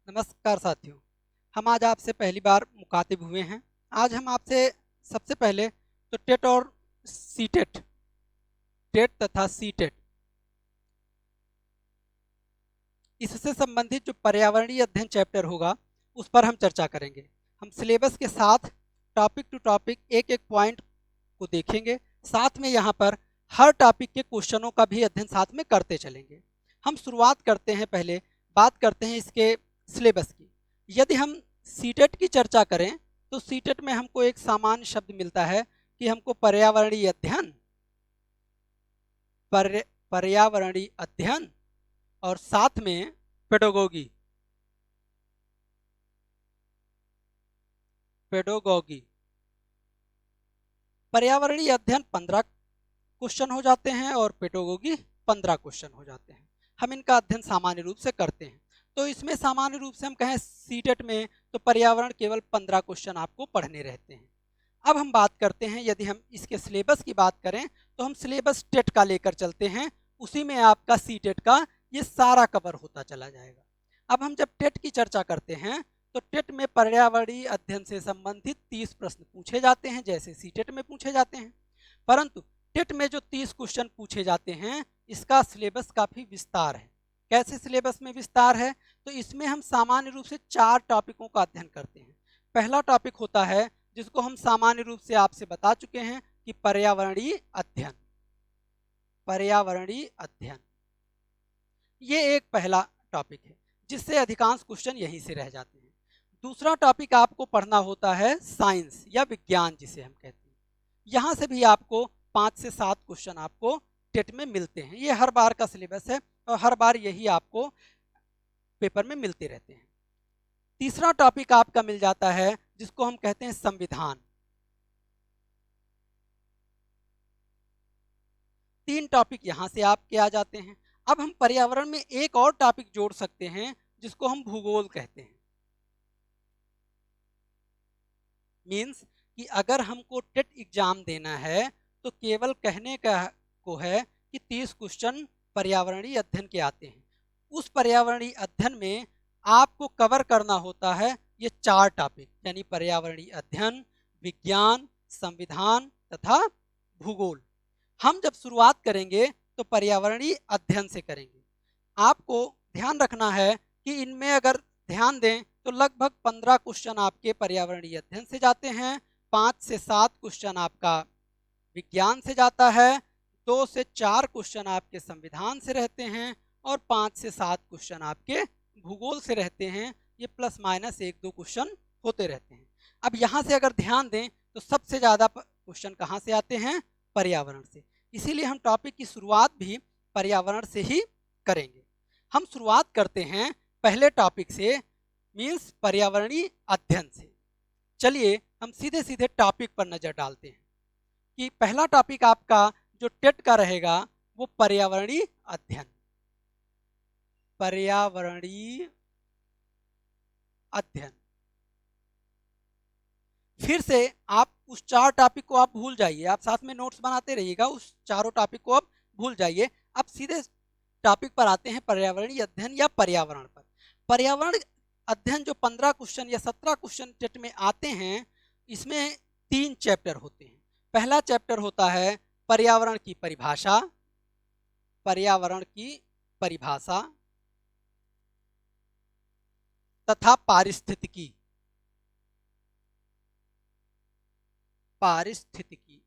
नमस्कार साथियों। हम आज आपसे पहली बार मुखातिब हुए हैं। आज हम आपसे सबसे पहले तो टेट और सीटेट, टेट तथा सीटेट, इससे संबंधित जो पर्यावरणीय अध्ययन चैप्टर होगा उस पर हम चर्चा करेंगे। हम सिलेबस के साथ टॉपिक टू टॉपिक एक एक पॉइंट को देखेंगे, साथ में यहाँ पर हर टॉपिक के क्वेश्चनों का भी अध्ययन साथ में करते चलेंगे। हम शुरुआत करते हैं, पहले बात करते हैं इसके सिलेबस की। यदि हम सीटेट की चर्चा करें तो सीटेट में हमको एक सामान्य शब्द मिलता है कि हमको पर्यावरणीय अध्ययन, पर्यावरणीय अध्ययन और साथ में पेडागोगी, पर्यावरणीय अध्ययन 15 क्वेश्चन हो जाते हैं और पेडागोगी 15 क्वेश्चन हो जाते हैं। हम इनका अध्ययन सामान्य रूप से करते हैं। तो इसमें सामान्य रूप से हम कहें सीटेट में तो पर्यावरण केवल 15 क्वेश्चन आपको पढ़ने रहते हैं। अब हम बात करते हैं, यदि हम इसके सिलेबस की बात करें तो हम सिलेबस टेट का लेकर चलते हैं, उसी में आपका सीटेट का ये सारा कवर होता चला जाएगा। अब हम जब टेट की चर्चा करते हैं तो टेट में पर्यावरणीय अध्ययन से संबंधित 30 प्रश्न पूछे जाते हैं, जैसे सीटेट में पूछे जाते हैं। परंतु टेट में जो 30 क्वेश्चन पूछे जाते हैं इसका सिलेबस काफ़ी विस्तार है। कैसे सिलेबस में विस्तार है? तो इसमें हम सामान्य रूप से 4 टॉपिकों का अध्ययन करते हैं। पहला टॉपिक होता है जिसको हम सामान्य रूप से आपसे बता चुके हैं कि पर्यावरणीय अध्ययन। पर्यावरणीय अध्ययन ये एक पहला टॉपिक है जिससे अधिकांश क्वेश्चन यहीं से रह जाते हैं। दूसरा टॉपिक आपको पढ़ना होता है साइंस या विज्ञान जिसे हम कहते हैं। यहाँ से भी आपको 5 से 7 क्वेश्चन आपको टेट में मिलते हैं। ये हर बार का सिलेबस है और हर बार यही आपको पेपर में मिलते रहते हैं। तीसरा टॉपिक आपका मिल जाता है जिसको हम कहते हैं संविधान। 3 टॉपिक यहाँ से आपके आ जाते हैं। अब हम पर्यावरण में एक और टॉपिक जोड़ सकते हैं जिसको हम भूगोल कहते हैं। मीन्स कि अगर हमको टेट एग्जाम देना है तो केवल कहने का को है कि 30 क्वेश्चन पर्यावरणीय अध्ययन के आते हैं। उस पर्यावरणीय अध्ययन में आपको कवर करना होता है ये 4 टॉपिक, यानी पर्यावरणीय अध्ययन, विज्ञान, संविधान तथा भूगोल। हम जब शुरुआत करेंगे तो पर्यावरणीय अध्ययन से करेंगे। आपको ध्यान रखना है कि इनमें अगर ध्यान दें तो लगभग 15 क्वेश्चन आपके पर्यावरणीय अध्ययन से जाते हैं, 5 से 7 क्वेश्चन आपका विज्ञान से जाता है, 2 से 4 क्वेश्चन आपके संविधान से रहते हैं और 5 से 7 क्वेश्चन आपके भूगोल से रहते हैं। ये प्लस माइनस 1-2 क्वेश्चन होते रहते हैं। अब यहाँ से अगर ध्यान दें तो सबसे ज़्यादा क्वेश्चन कहाँ से आते हैं? पर्यावरण से। इसीलिए हम टॉपिक की शुरुआत भी पर्यावरण से ही करेंगे। हम शुरुआत करते हैं पहले टॉपिक से, मीन्स पर्यावरणीय अध्ययन से। चलिए हम सीधे सीधे टॉपिक पर नज़र डालते हैं कि पहला टॉपिक आपका जो टेट का रहेगा वो पर्यावरणीय अध्ययन। पर्यावरणीय अध्ययन। फिर से आप उस 4 टॉपिक को आप भूल जाइए, आप साथ में नोट्स बनाते रहिएगा, उस चारों टॉपिक को आप भूल जाइए। अब सीधे टॉपिक पर आते हैं पर्यावरणीय अध्ययन या पर्यावरण पर। पर्यावरण अध्ययन जो 15 क्वेश्चन या 17 क्वेश्चन टेट में आते हैं, इसमें 3 चैप्टर होते हैं। पहला चैप्टर होता है पर्यावरण की परिभाषा, पर्यावरण की परिभाषा तथा पारिस्थितिकी, पारिस्थितिकी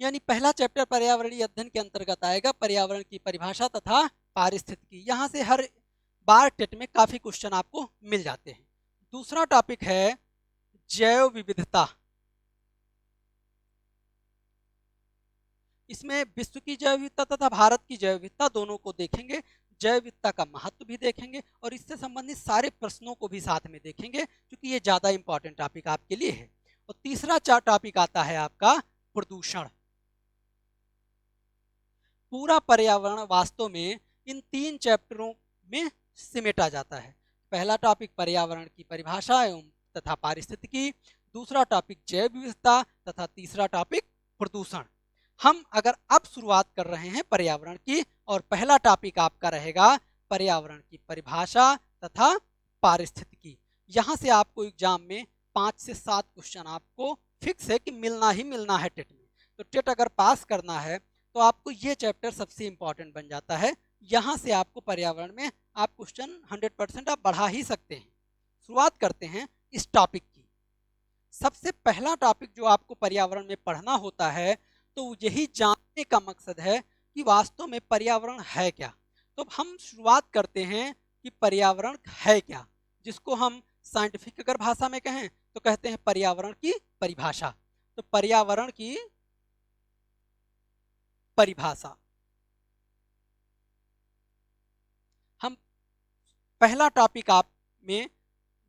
यानी पहला चैप्टर पर्यावरणीय अध्ययन के अंतर्गत आएगा, पर्यावरण की परिभाषा तथा पारिस्थितिकी। यहाँ से हर बार टेट में काफी क्वेश्चन आपको मिल जाते हैं। दूसरा टॉपिक है जैव विविधता। इसमें विश्व की जैव विविधता तथा भारत की जैव विविधता दोनों को देखेंगे, जैव विविधता का महत्व भी देखेंगे और इससे संबंधित सारे प्रश्नों को भी साथ में देखेंगे, क्योंकि ये ज़्यादा इंपॉर्टेंट टॉपिक आपके लिए है। और तीसरा टॉपिक आता है आपका प्रदूषण। पूरा पर्यावरण वास्तव में इन 3 चैप्टरों में सिमेटा जाता है। पहला टॉपिक पर्यावरण की परिभाषा एवं तथा पारिस्थितिकी, दूसरा टॉपिक जैव विविधता तथा तीसरा टॉपिक प्रदूषण। हम अगर अब शुरुआत कर रहे हैं पर्यावरण की और पहला टॉपिक आपका रहेगा पर्यावरण की परिभाषा तथा पारिस्थितिकी। यहाँ से आपको एग्जाम में 5 से 7 क्वेश्चन आपको फिक्स है कि मिलना ही मिलना है टेट में। तो टेट अगर पास करना है तो आपको ये चैप्टर सबसे इंपॉर्टेंट बन जाता है। यहाँ से आपको पर्यावरण में आप क्वेश्चन 100% आप बढ़ा ही सकते हैं। शुरुआत करते हैं इस टॉपिक की। सबसे पहला टॉपिक जो आपको पर्यावरण में पढ़ना होता है तो यही जानने का मकसद है कि वास्तव में पर्यावरण है क्या। तो हम शुरुआत करते हैं कि पर्यावरण है क्या, जिसको हम साइंटिफिक अगर भाषा में कहें तो कहते हैं पर्यावरण की परिभाषा। तो पर्यावरण की परिभाषा हम पहला टॉपिक आप में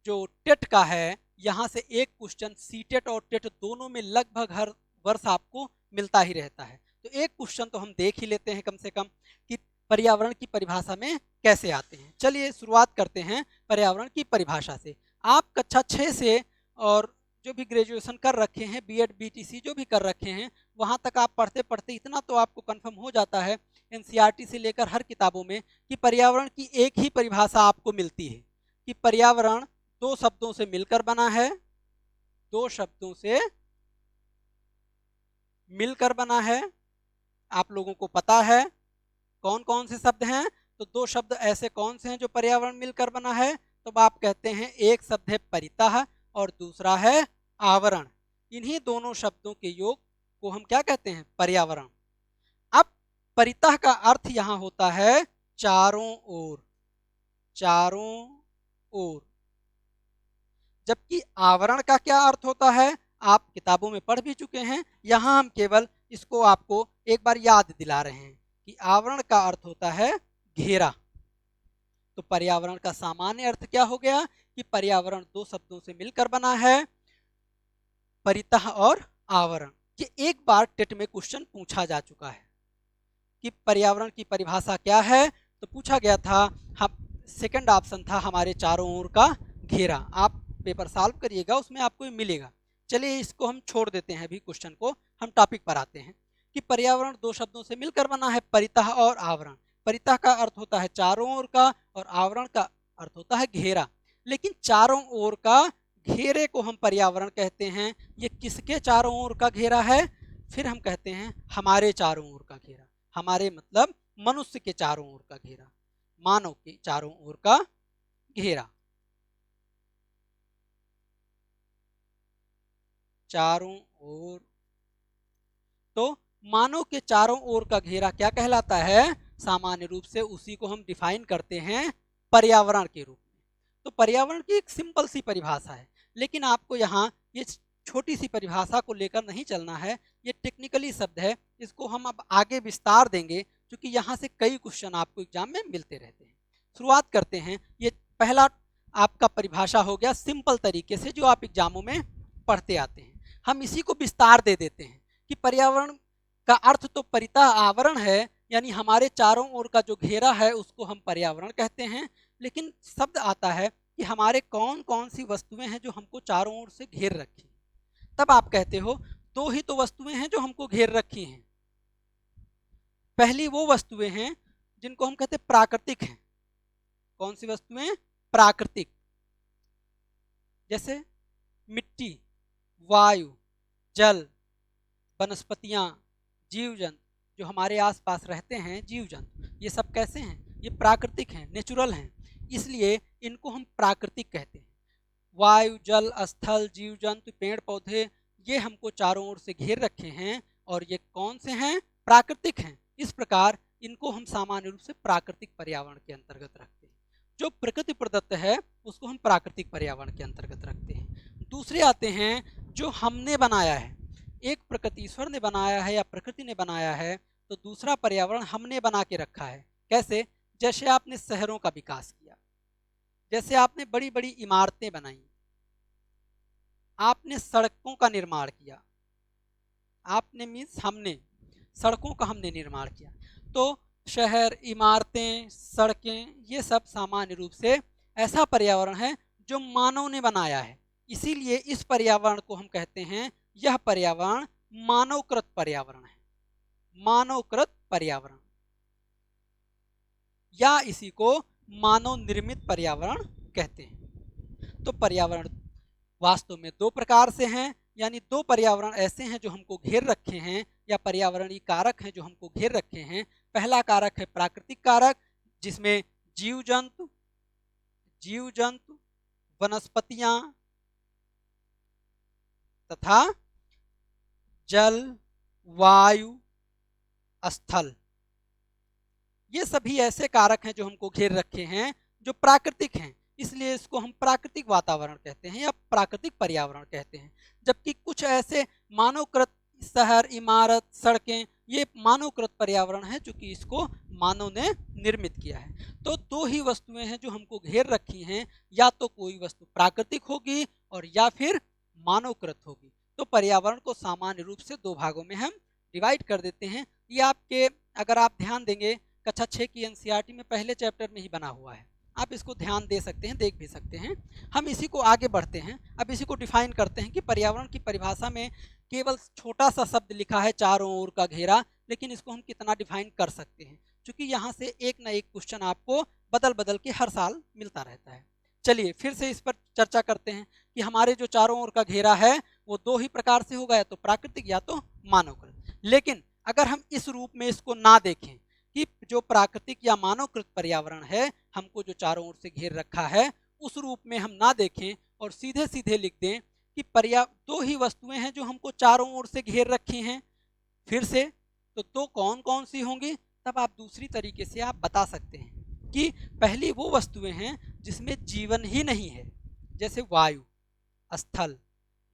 जो टेट का है, यहाँ से एक क्वेश्चन सीटेट और टेट दोनों में लगभग हर वर्ष आपको मिलता ही रहता है। तो एक क्वेश्चन तो हम देख ही लेते हैं कम से कम कि पर्यावरण की परिभाषा में कैसे आते हैं। चलिए शुरुआत करते हैं पर्यावरण की परिभाषा से। आप कक्षा 6 से और जो भी ग्रेजुएशन कर रखे हैं, बीएड बीटीसी जो भी कर रखे हैं, वहाँ तक आप पढ़ते पढ़ते इतना तो आपको कंफर्म हो जाता है एनसीईआरटी से लेकर हर किताबों में कि पर्यावरण की एक ही परिभाषा आपको मिलती है कि पर्यावरण 2 शब्दों से मिलकर बना है। 2 शब्दों से मिलकर बना है। आप लोगों को पता है कौन कौन से शब्द हैं। तो 2 शब्द ऐसे कौन से हैं जो पर्यावरण मिलकर बना है? तो आप कहते हैं एक शब्द है परितः और दूसरा है आवरण। इन्हीं दोनों शब्दों के योग को हम क्या कहते हैं? पर्यावरण। अब परितः का अर्थ यहाँ होता है चारों ओर, चारों ओर। जबकि आवरण का क्या अर्थ होता है आप किताबों में पढ़ भी चुके हैं। यहाँ हम केवल इसको आपको एक बार याद दिला रहे हैं कि आवरण का अर्थ होता है घेरा। तो पर्यावरण का सामान्य अर्थ क्या हो गया कि पर्यावरण 2 शब्दों से मिलकर बना है, परितः और आवरण। ये एक बार टेट में क्वेश्चन पूछा जा चुका है कि पर्यावरण की परिभाषा क्या है। तो पूछा गया था, हम सेकंड ऑप्शन था हमारे चारों ओर का घेरा। आप पेपर सॉल्व करिएगा, उसमें आपको मिलेगा। चलिए इसको हम छोड़ देते हैं अभी क्वेश्चन को, हम टॉपिक पर आते हैं कि पर्यावरण 2 शब्दों से मिलकर बना है, परितः और आवरण। परितः का अर्थ होता है चारों ओर का और आवरण का अर्थ होता है घेरा। लेकिन चारों ओर का घेरे को हम पर्यावरण कहते हैं। ये किसके चारों ओर का घेरा है? फिर हम कहते हैं हमारे चारों ओर का घेरा। हमारे मतलब मनुष्य के चारों ओर का घेरा, मानव के चारों ओर का घेरा। चारों ओर, तो मानव के चारों ओर का घेरा क्या कहलाता है? सामान्य रूप से उसी को हम डिफाइन करते हैं पर्यावरण के रूप में। तो पर्यावरण की एक सिंपल सी परिभाषा है, लेकिन आपको यहाँ ये छोटी सी परिभाषा को लेकर नहीं चलना है। ये टेक्निकली शब्द है, इसको हम अब आगे विस्तार देंगे क्योंकि यहाँ से कई क्वेश्चन आपको एग्जाम में मिलते रहते हैं। शुरुआत करते हैं। ये पहला आपका परिभाषा हो गया सिंपल तरीके से जो आप एग्जामों में पढ़ते आते हैं। हम इसी को विस्तार दे देते हैं कि पर्यावरण का अर्थ तो परितः आवरण है, यानी हमारे चारों ओर का जो घेरा है उसको हम पर्यावरण कहते हैं। लेकिन शब्द आता है कि हमारे कौन कौन सी वस्तुएं हैं जो हमको चारों ओर से घेर रखी। तब आप कहते हो 2 ही तो वस्तुएं हैं जो हमको घेर रखी हैं। पहली वो वस्तुएं हैं जिनको हम कहते हैं प्राकृतिक हैं। कौन सी वस्तुएं? प्राकृतिक। जैसे मिट्टी, वायु, जल, वनस्पतियां, जीव जंतु जो हमारे आसपास रहते हैं, जीव जंतु, ये सब कैसे हैं? ये प्राकृतिक हैं, नेचुरल हैं, इसलिए इनको हम प्राकृतिक कहते हैं। वायु, जल, स्थल, जीव जंतु, पेड़ पौधे, ये हमको चारों ओर से घेर रखे हैं और ये कौन से हैं? प्राकृतिक हैं। इस प्रकार इनको हम सामान्य रूप से प्राकृतिक पर्यावरण के अंतर्गत रखते हैं। जो प्रकृति प्रदत्त है उसको हम प्राकृतिक पर्यावरण के अंतर्गत रखते हैं। दूसरे आते हैं जो हमने बनाया है। एक प्रकृति ईश्वर ने बनाया है या प्रकृति ने बनाया है, तो दूसरा पर्यावरण हमने बना के रखा है। कैसे? जैसे आपने शहरों का विकास किया, जैसे आपने बड़ी बड़ी इमारतें बनाई, आपने सड़कों का निर्माण किया, आपने मीन्स हमने सड़कों का हमने निर्माण किया। तो शहर, इमारतें, सड़कें, ये सब सामान्य रूप से ऐसा पर्यावरण है जो मानव ने बनाया है। इसीलिए इस पर्यावरण को हम कहते हैं, यह पर्यावरण मानवकृत पर्यावरण है। मानवकृत पर्यावरण। या इसी को मानव निर्मित पर्यावरण कहते हैं। तो पर्यावरण वास्तव में दो प्रकार से हैं, यानी दो पर्यावरण ऐसे हैं जो हमको घेर रखे हैं, या पर्यावरणीय कारक हैं जो हमको घेर रखे हैं। पहला कारक है प्राकृतिक कारक, जिसमें जीव जंतु, वनस्पतियां तथा जल, वायु, स्थल, ये सभी ऐसे कारक हैं जो हमको घेर रखे हैं जो प्राकृतिक हैं, इसलिए इसको हम प्राकृतिक वातावरण कहते हैं या प्राकृतिक पर्यावरण कहते हैं। जबकि कुछ ऐसे मानवकृत शहर, इमारत, सड़कें, ये मानवकृत पर्यावरण है जो कि इसको मानव ने निर्मित किया है। तो दो ही वस्तुएं हैं जो हमको घेर रखी हैं, या तो कोई वस्तु प्राकृतिक होगी और या फिर मानवकृत होगी। तो पर्यावरण को सामान्य रूप से दो भागों में हम डिवाइड कर देते हैं। ये आपके, अगर आप ध्यान देंगे, कक्षा 6 की एनसीईआरटी में पहले चैप्टर में ही बना हुआ है, आप इसको ध्यान दे सकते हैं, देख भी सकते हैं। हम इसी को आगे बढ़ते हैं, अब इसी को डिफाइन करते हैं कि पर्यावरण की परिभाषा में केवल छोटा सा शब्द लिखा है चारों ओर का घेरा, लेकिन इसको हम कितना डिफाइन कर सकते हैं, क्योंकि यहाँ से एक ना एक क्वेश्चन आपको बदल बदल के हर साल मिलता रहता है। चलिए फिर से इस पर चर्चा करते हैं कि हमारे जो चारों ओर का घेरा है वो दो ही प्रकार से होगा, या तो प्राकृतिक या तो मानवकृत। लेकिन अगर हम इस रूप में इसको ना देखें कि जो प्राकृतिक या मानवकृत पर्यावरण है हमको जो चारों ओर से घेर रखा है, उस रूप में हम ना देखें और सीधे सीधे लिख दें कि दो ही वस्तुएं हैं जो हमको चारों ओर से घेर रखी हैं, फिर से तो दो कौन कौन सी होंगी, तब आप दूसरी तरीके से आप बता सकते हैं कि पहली वो वस्तुएं हैं जिसमें जीवन ही नहीं है, जैसे वायु, स्थल,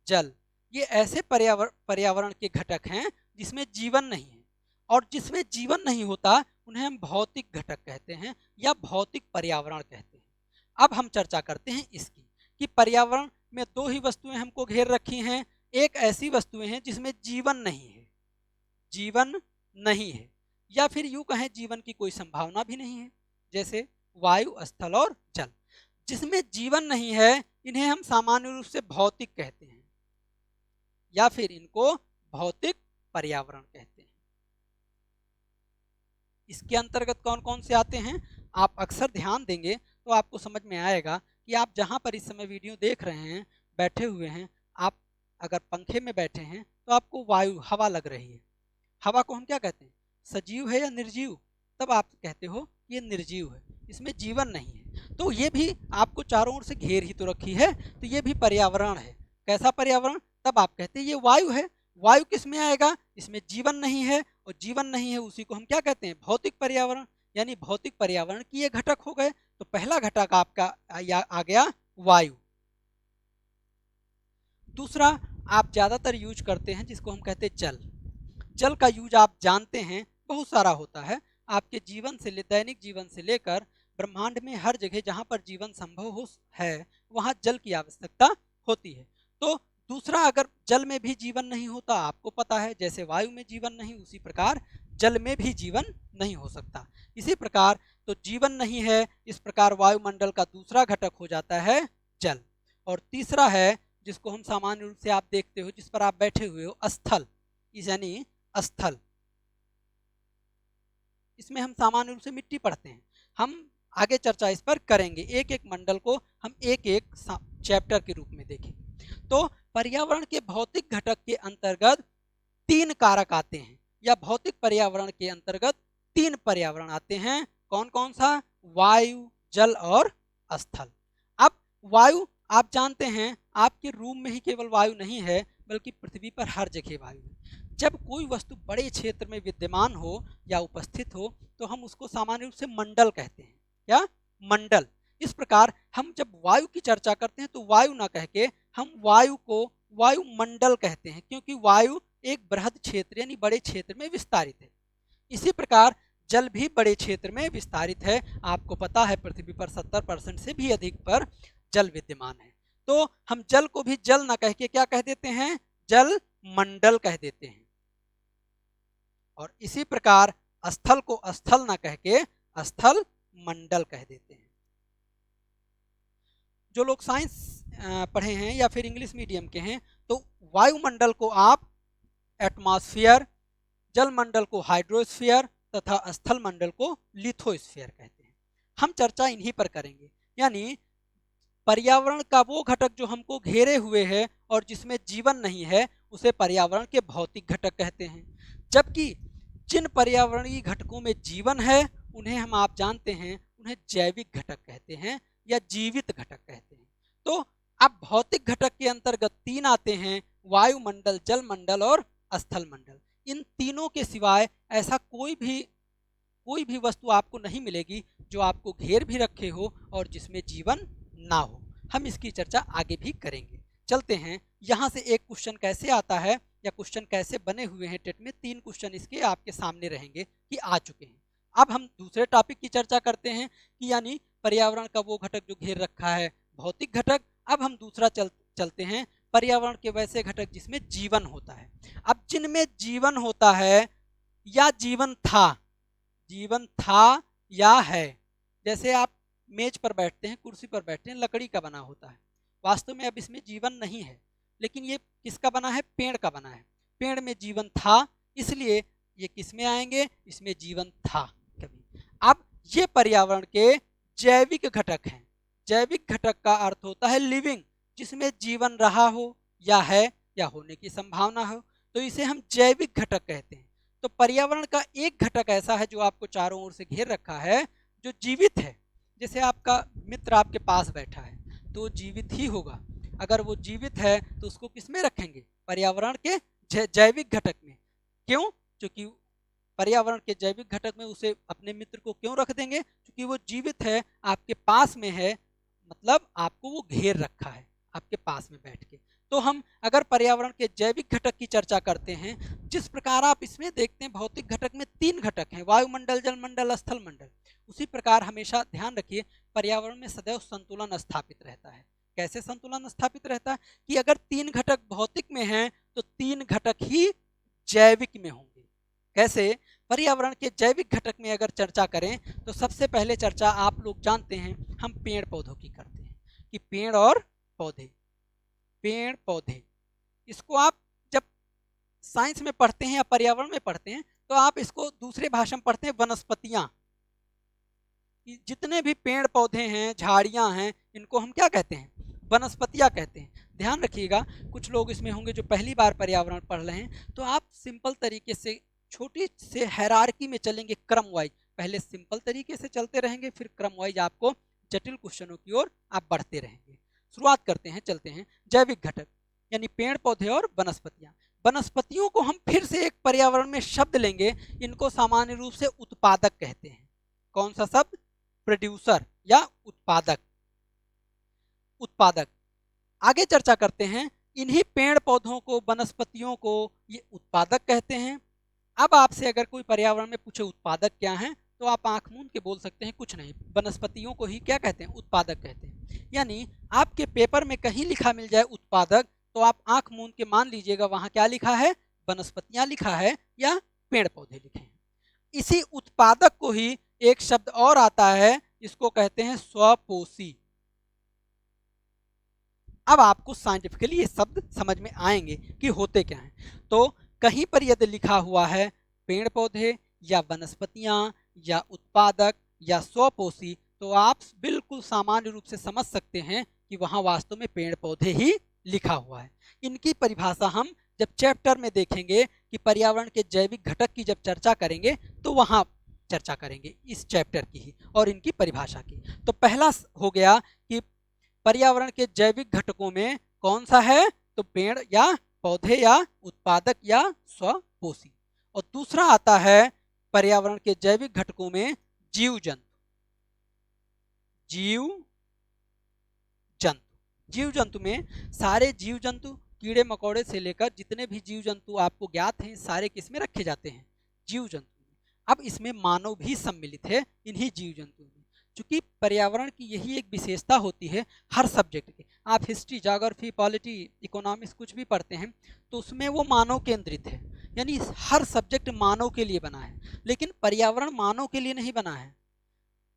जल, ये ऐसे पर्यावरण के घटक हैं जिसमें जीवन नहीं है, और जिसमें जीवन नहीं होता उन्हें हम भौतिक घटक कहते हैं या भौतिक पर्यावरण कहते हैं। अब हम चर्चा करते हैं इसकी कि पर्यावरण में दो ही वस्तुएं हमको घेर रखी हैं। एक ऐसी वस्तुएं हैं जिसमें जीवन नहीं है, या फिर यूं कहें जीवन की कोई संभावना भी नहीं है, जैसे वायु, स्थल और जल। जिसमें जीवन नहीं है इन्हें हम सामान्य रूप से भौतिक कहते हैं, या फिर इनको भौतिक पर्यावरण कहते हैं। इसके अंतर्गत कौन कौन से आते हैं, आप अक्सर ध्यान देंगे तो आपको समझ में आएगा कि आप जहां पर इस समय वीडियो देख रहे हैं, बैठे हुए हैं, आप अगर पंखे में बैठे हैं तो आपको वायु, हवा लग रही है। हवा को हम क्या कहते हैं, सजीव है या निर्जीव, तब आप कहते हो ये निर्जीव है, इसमें जीवन नहीं है। तो ये भी आपको चारों ओर से घेर ही तो रखी है, तो ये भी पर्यावरण है। कैसा पर्यावरण, तब आप कहते हैं ये वायु है। वायु किस में आएगा, इसमें जीवन नहीं है, और जीवन नहीं है उसी को हम क्या कहते हैं, भौतिक पर्यावरण। यानी भौतिक पर्यावरण की ये घटक हो गए। तो पहला घटक आपका आ गया वायु। दूसरा आप ज्यादातर यूज करते हैं जिसको हम कहते हैं जल। जल का यूज आप जानते हैं बहुत सारा होता है, आपके जीवन से दैनिक जीवन से लेकर ब्रह्मांड में हर जगह जहां पर जीवन संभव हो है वहां जल की आवश्यकता होती है। तो दूसरा, अगर जल में भी जीवन नहीं होता, आपको पता है जैसे वायु में जीवन नहीं, उसी प्रकार जल में भी जीवन नहीं हो सकता। इसी प्रकार तो जीवन नहीं है, इस प्रकार वायुमंडल का दूसरा घटक हो जाता है जल। और तीसरा है जिसको हम सामान्य रूप से आप देखते हो, जिस पर आप बैठे हुए हो, स्थल, यानी स्थल। इसमें हम सामान्य रूप से मिट्टी पढ़ते हैं। हम आगे चर्चा इस पर करेंगे, एक एक मंडल को हम एक एक चैप्टर के रूप में देखेंगे। तो पर्यावरण के भौतिक घटक के अंतर्गत तीन कारक आते हैं, या भौतिक पर्यावरण के अंतर्गत तीन पर्यावरण आते हैं। कौन कौन सा, वायु, जल और स्थल। अब वायु आप जानते हैं आपके रूम में ही केवल वायु नहीं है, बल्कि पृथ्वी पर हर जगह वायु है। जब कोई वस्तु बड़े क्षेत्र में विद्यमान हो या उपस्थित हो तो हम उसको सामान्य रूप से मंडल कहते हैं, या मंडल। इस प्रकार हम जब वायु की चर्चा करते हैं तो वायु ना कह के हम वायु को वायुमंडल कहते हैं, क्योंकि वायु एक बृहद क्षेत्र यानी बड़े क्षेत्र में विस्तारित है। इसी प्रकार जल भी बड़े क्षेत्र में विस्तारित है। आपको पता है पृथ्वी पर 70% से भी अधिक पर जल विद्यमान है। तो हम जल को भी जल ना कह के क्या कह देते हैं, जल मंडल कह देते हैं। और इसी प्रकार स्थल को स्थल ना कह के स्थल मंडल कह देते हैं। जो लोग साइंस पढ़े हैं या फिर इंग्लिश मीडियम के हैं तो वायुमंडल को आप एटमॉस्फेयर, जल मंडल को हाइड्रोस्फीयर तथा स्थल मंडल को लिथोस्फीयर कहते हैं। हम चर्चा इन्हीं पर करेंगे। यानी पर्यावरण का वो घटक जो हमको घेरे हुए है और जिसमें जीवन नहीं है, उसे पर्यावरण के भौतिक घटक कहते हैं। जबकि जिन पर्यावरणीय घटकों में जीवन है, उन्हें हम आप जानते हैं, उन्हें जैविक घटक कहते हैं या जीवित घटक कहते हैं। तो अब भौतिक घटक के अंतर्गत तीन आते हैं, वायुमंडल, जलमंडल और स्थल मंडल। इन तीनों के सिवाय ऐसा कोई भी वस्तु आपको नहीं मिलेगी जो आपको घेर भी रखे हो और जिसमें जीवन ना हो। हम इसकी चर्चा आगे भी करेंगे। चलते हैं, यहाँ से एक क्वेश्चन कैसे आता है या क्वेश्चन कैसे बने हुए हैं टेट में, तीन क्वेश्चन इसके आपके सामने रहेंगे कि आ चुके हैं। अब हम दूसरे टॉपिक की चर्चा करते हैं कि यानी पर्यावरण का वो घटक जो घेर रखा है, भौतिक घटक। अब हम दूसरा चलते हैं, पर्यावरण के वैसे घटक जिसमें जीवन होता है। अब जिनमें जीवन होता है या जीवन था या है, जैसे आप मेज पर बैठते हैं, कुर्सी पर बैठते हैं, लकड़ी का बना होता है। वास्तव में अब इसमें जीवन नहीं है, लेकिन ये किसका बना है? पेड़ का बना है। पेड़ में जीवन था, इसलिए ये किस में आएंगे? इसमें जीवन था कभी। अब ये पर्यावरण के जैविक घटक हैं। जैविक घटक का अर्थ होता है लिविंग, जिसमें जीवन रहा हो या है या होने की संभावना हो, तो इसे हम जैविक घटक कहते हैं। तो पर्यावरण का एक घटक ऐसा है जो आपको चारों ओर से घेर रखा है, जो जीवित है। जैसे आपका मित्र आपके पास बैठा है तो जीवित ही होगा। अगर वो जीवित है तो उसको किस में रखेंगे? पर्यावरण के जैविक घटक में। क्यों? क्योंकि पर्यावरण के जैविक घटक में उसे अपने मित्र को क्यों रख देंगे? क्योंकि वो जीवित है, आपके पास में है, मतलब आपको वो घेर रखा है आपके पास में बैठ के। तो हम अगर पर्यावरण के जैविक घटक की चर्चा करते हैं, जिस प्रकार आप इसमें देखते हैं भौतिक घटक में तीन घटक हैं, वायुमंडल, जलमंडल, स्थल मंडल, उसी प्रकार हमेशा ध्यान रखिए पर्यावरण में सदैव संतुलन स्थापित रहता है। कैसे संतुलन स्थापित रहता है? कि अगर तीन घटक भौतिक में हैं तो तीन घटक ही जैविक में होंगे। कैसे? पर्यावरण के जैविक घटक में अगर चर्चा करें तो सबसे पहले चर्चा आप लोग जानते हैं, हम पेड़ पौधों की करते हैं कि पेड़ और पौधे, पेड़ पौधे, इसको आप जब साइंस में पढ़ते हैं या पर्यावरण में पढ़ते हैं तो आप इसको दूसरे भाषा में पढ़ते हैं वनस्पतियां। जितने भी पेड़ पौधे हैं, झाड़ियां हैं, इनको हम क्या कहते हैं? वनस्पतियां कहते हैं। ध्यान रखिएगा, कुछ लोग इसमें होंगे जो पहली बार पर्यावरण पढ़ रहे हैं, तो आप सिंपल तरीके से छोटी से हायरार्की में चलेंगे, क्रम वाइज। पहले सिंपल तरीके से चलते रहेंगे, फिर क्रम वाइज आपको जटिल क्वेश्चनों की ओर आप बढ़ते रहेंगे। शुरुआत करते हैं, चलते हैं। जैविक घटक यानी पेड़ पौधे और वनस्पतियां। वनस्पतियों को हम फिर से एक पर्यावरण में शब्द लेंगे, इनको सामान्य रूप से उत्पादक कहते हैं। कौन सा शब्द? प्रोड्यूसर या उत्पादक। उत्पादक आगे चर्चा करते हैं। इन्हीं पेड़ पौधों को, वनस्पतियों को ये उत्पादक कहते हैं। अब आपसे अगर कोई पर्यावरण में पूछे उत्पादक क्या है, तो आप आंख मूंद के बोल सकते हैं कुछ नहीं, वनस्पतियों को ही क्या कहते हैं? उत्पादक कहते हैं। यानी आपके पेपर में कहीं लिखा मिल जाए उत्पादक, तो आप आंख मूंद के मान लीजिएगा वहां क्या लिखा है? वनस्पतियां लिखा है या पेड़ पौधे लिखे हैं। इसी उत्पादक को ही एक शब्द और आता है, इसको कहते हैं स्वपोषी। अब आपको साइंटिफिकली ये शब्द समझ में आएंगे कि होते क्या हैं। तो कहीं पर यदि लिखा हुआ है पेड़ पौधे या वनस्पतियां या उत्पादक या स्वपोषी, तो आप बिल्कुल सामान्य रूप से समझ सकते हैं कि वहां वास्तव में पेड़ पौधे ही लिखा हुआ है। इनकी परिभाषा हम जब चैप्टर में देखेंगे कि पर्यावरण के जैविक घटक की जब चर्चा करेंगे, तो वहां चर्चा करेंगे इस चैप्टर की ही और इनकी परिभाषा की। तो पहला हो गया कि पर्यावरण के जैविक घटकों में कौन सा है? तो पेड़ या पौधे या उत्पादक या स्वपोषी। और दूसरा आता है पर्यावरण के जैविक घटकों में जीव जंतु। जीव जंतु, जीव जंतु में सारे जीव जंतु, कीड़े मकोड़े से लेकर जितने भी जीव जंतु आपको ज्ञात हैं, सारे किस में रखे जाते हैं? जीव जंतु। अब इसमें मानव भी सम्मिलित है इन्हीं जीव जंतु में। चूंकि पर्यावरण की यही एक विशेषता होती है हर सब्जेक्ट की। आप हिस्ट्री, ज्योग्राफी, पॉलिटी, इकोनॉमिक्स कुछ भी पढ़ते हैं तो उसमें वो मानव केंद्रित है, यानी हर सब्जेक्ट मानव के लिए बना है। लेकिन पर्यावरण मानव के लिए नहीं बना है।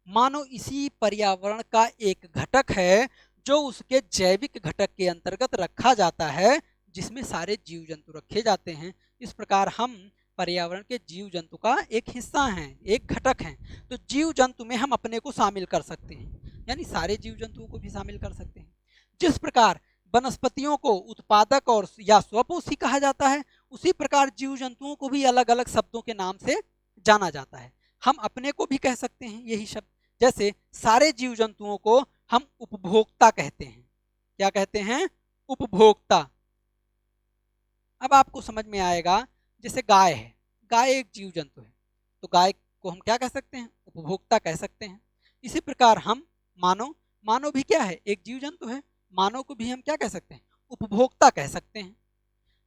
मानव इसी पर्यावरण का एक घटक है जो उसके जैविक घटक के अंतर्गत रखा जाता है, जिसमें सारे जीव जंतु रखे जाते हैं। इस प्रकार हम पर्यावरण के जीव जंतु का एक हिस्सा हैं, एक घटक हैं। तो जीव जंतु में हम अपने को शामिल कर सकते हैं, यानी सारे जीव जंतुओं को भी शामिल कर सकते हैं। जिस प्रकार वनस्पतियों को उत्पादक और या स्वपोषी कहा जाता है, उसी प्रकार जीव जंतुओं को भी अलग अलग शब्दों के नाम से जाना जाता है। हम अपने को भी कह सकते हैं यही शब्द, जैसे सारे जीव जंतुओं को हम उपभोक्ता कहते हैं। क्या कहते हैं? उपभोक्ता। अब आपको समझ में आएगा, जैसे गाय है, गाय एक जीव जंतु है, तो गाय को हम क्या कह सकते हैं? उपभोक्ता कह सकते हैं। इसी प्रकार हम मानव, मानव भी क्या है? एक जीव जंतु है, मानव को भी हम क्या कह सकते हैं? उपभोक्ता कह सकते हैं।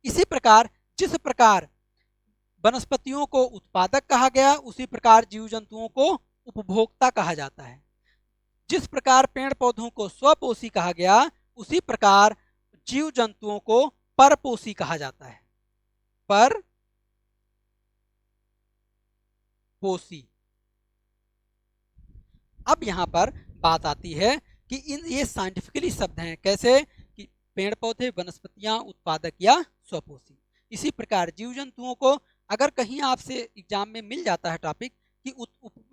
इसी प्रकार जिस प्रकार वनस्पतियों को उत्पादक कहा गया, उसी प्रकार जीव जंतुओं को उपभोक्ता कहा जाता है। जिस प्रकार पेड़ पौधों को स्वपोषी कहा गया, उसी प्रकार जीव जंतुओं को परपोषी कहा जाता है। परपोषी। अब यहाँ पर बात आती है कि ये साइंटिफिकली शब्द हैं, कैसे कि पेड़ पौधे, वनस्पतियां, उत्पादक या स्वपोषी। इसी प्रकार जीव जंतुओं को अगर कहीं आपसे एग्जाम में मिल जाता है टॉपिक कि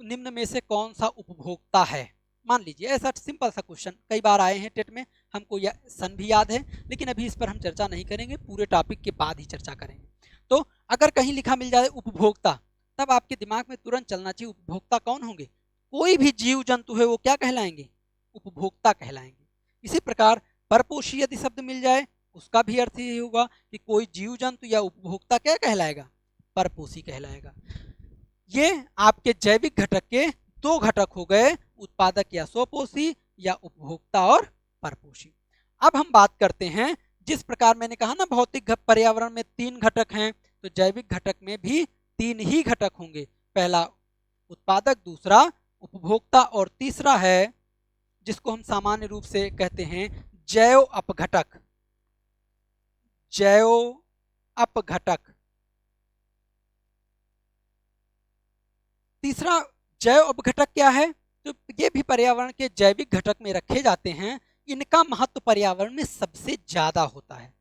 निम्न में से कौन सा उपभोक्ता है, मान लीजिए ऐसा सिंपल सा क्वेश्चन कई बार आए हैं टेट में, हमको यह सन भी याद है, लेकिन अभी इस पर हम चर्चा नहीं करेंगे, पूरे टॉपिक के बाद ही चर्चा करेंगे। तो अगर कहीं लिखा मिल जाए उपभोक्ता, तब आपके दिमाग में तुरंत चलना चाहिए उपभोक्ता कौन होंगे? कोई भी जीव जंतु है वो क्या कहलाएंगे? उपभोक्ता कहलाएंगे। इसी प्रकार परपोषी यदि शब्द मिल जाए, उसका भी अर्थ यही होगा कि कोई जीव जंतु या उपभोक्ता क्या कहलाएगा? परपोषी कहलाएगा। ये आपके जैविक घटक के दो घटक हो गए, उत्पादक या स्वपोषी, या उपभोक्ता और परपोषी। अब हम बात करते हैं, जिस प्रकार मैंने कहा ना भौतिक पर्यावरण में 3 घटक हैं, तो जैविक घटक में भी 3 ही घटक होंगे। पहला उत्पादक, दूसरा उपभोक्ता, और तीसरा है जिसको हम सामान्य रूप से कहते हैं जैव अपघटक। जैव अपघटक। तीसरा जैव अपघटक क्या है? तो ये भी पर्यावरण के जैविक घटक में रखे जाते हैं, इनका महत्व पर्यावरण में सबसे ज्यादा होता है।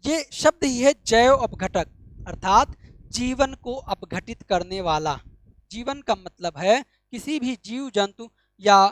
ये शब्द ही है जैव अपघटक, अर्थात जीवन को अपघटित करने वाला। जीवन का मतलब है किसी भी जीव जंतु या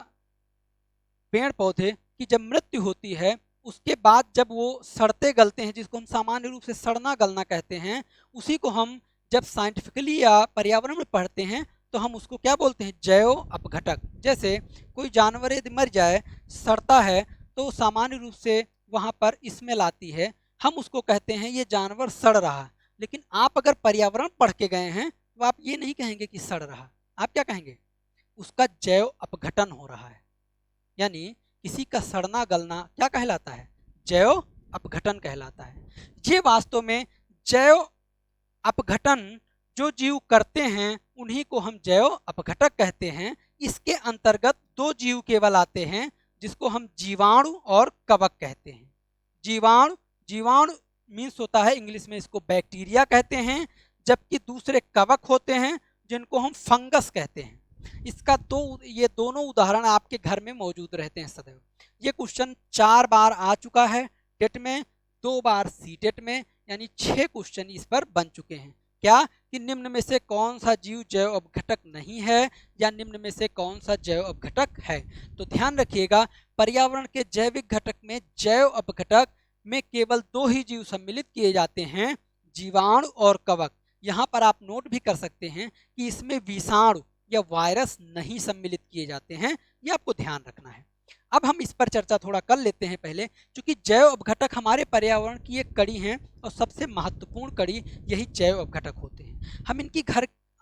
पेड़ पौधे की जब मृत्यु होती है, उसके बाद जब वो सड़ते गलते हैं, जिसको हम सामान्य रूप से सड़ना गलना कहते हैं, उसी को हम जब साइंटिफिकली या पर्यावरण में पढ़ते हैं तो हम उसको क्या बोलते हैं? जैव अपघटक। जैसे कोई जानवर यदि मर जाए, सड़ता है, तो सामान्य रूप से वहाँ पर स्मेल आती है, हम उसको कहते हैं ये जानवर सड़ रहा है। लेकिन आप अगर पर्यावरण पढ़ के गए हैं तो आप ये नहीं कहेंगे कि सड़ रहा, आप क्या कहेंगे? उसका जैव अपघटन हो रहा है। यानी किसी का सड़ना गलना क्या कहलाता है? जैव अपघटन कहलाता है। ये वास्तव में जैव अपघटन जो जीव करते हैं उन्हीं को हम जैव अपघटक कहते हैं। इसके अंतर्गत 2 जीव केवल आते हैं, जिसको हम जीवाणु और कवक कहते हैं। जीवाणु, जीवाणु मीन्स होता है इंग्लिश में इसको बैक्टीरिया कहते हैं, जबकि दूसरे कवक होते हैं जिनको हम फंगस कहते हैं। इसका ये दोनों उदाहरण आपके घर में मौजूद रहते हैं सदैव। ये क्वेश्चन 4 बार आ चुका है टेट में, 2 बार सीटेट में, यानी 6 क्वेश्चन इस पर बन चुके हैं। क्या कि निम्न में से कौन सा जीव जैव अपघटक नहीं है, या निम्न में से कौन सा जैव अपघटक है। तो ध्यान रखिएगा, पर्यावरण के जैविक घटक में जैव अपघटक में केवल 2 ही जीव सम्मिलित किए जाते हैं, जीवाणु और कवक। यहाँ पर आप नोट भी कर सकते हैं कि इसमें विषाणु या वायरस नहीं सम्मिलित किए जाते हैं, ये आपको ध्यान रखना है। अब हम इस पर चर्चा थोड़ा कर लेते हैं पहले, क्योंकि जैव अपघटक हमारे पर्यावरण की एक कड़ी है और सबसे महत्वपूर्ण कड़ी यही जैव अपघटक होते हैं। हम इनकी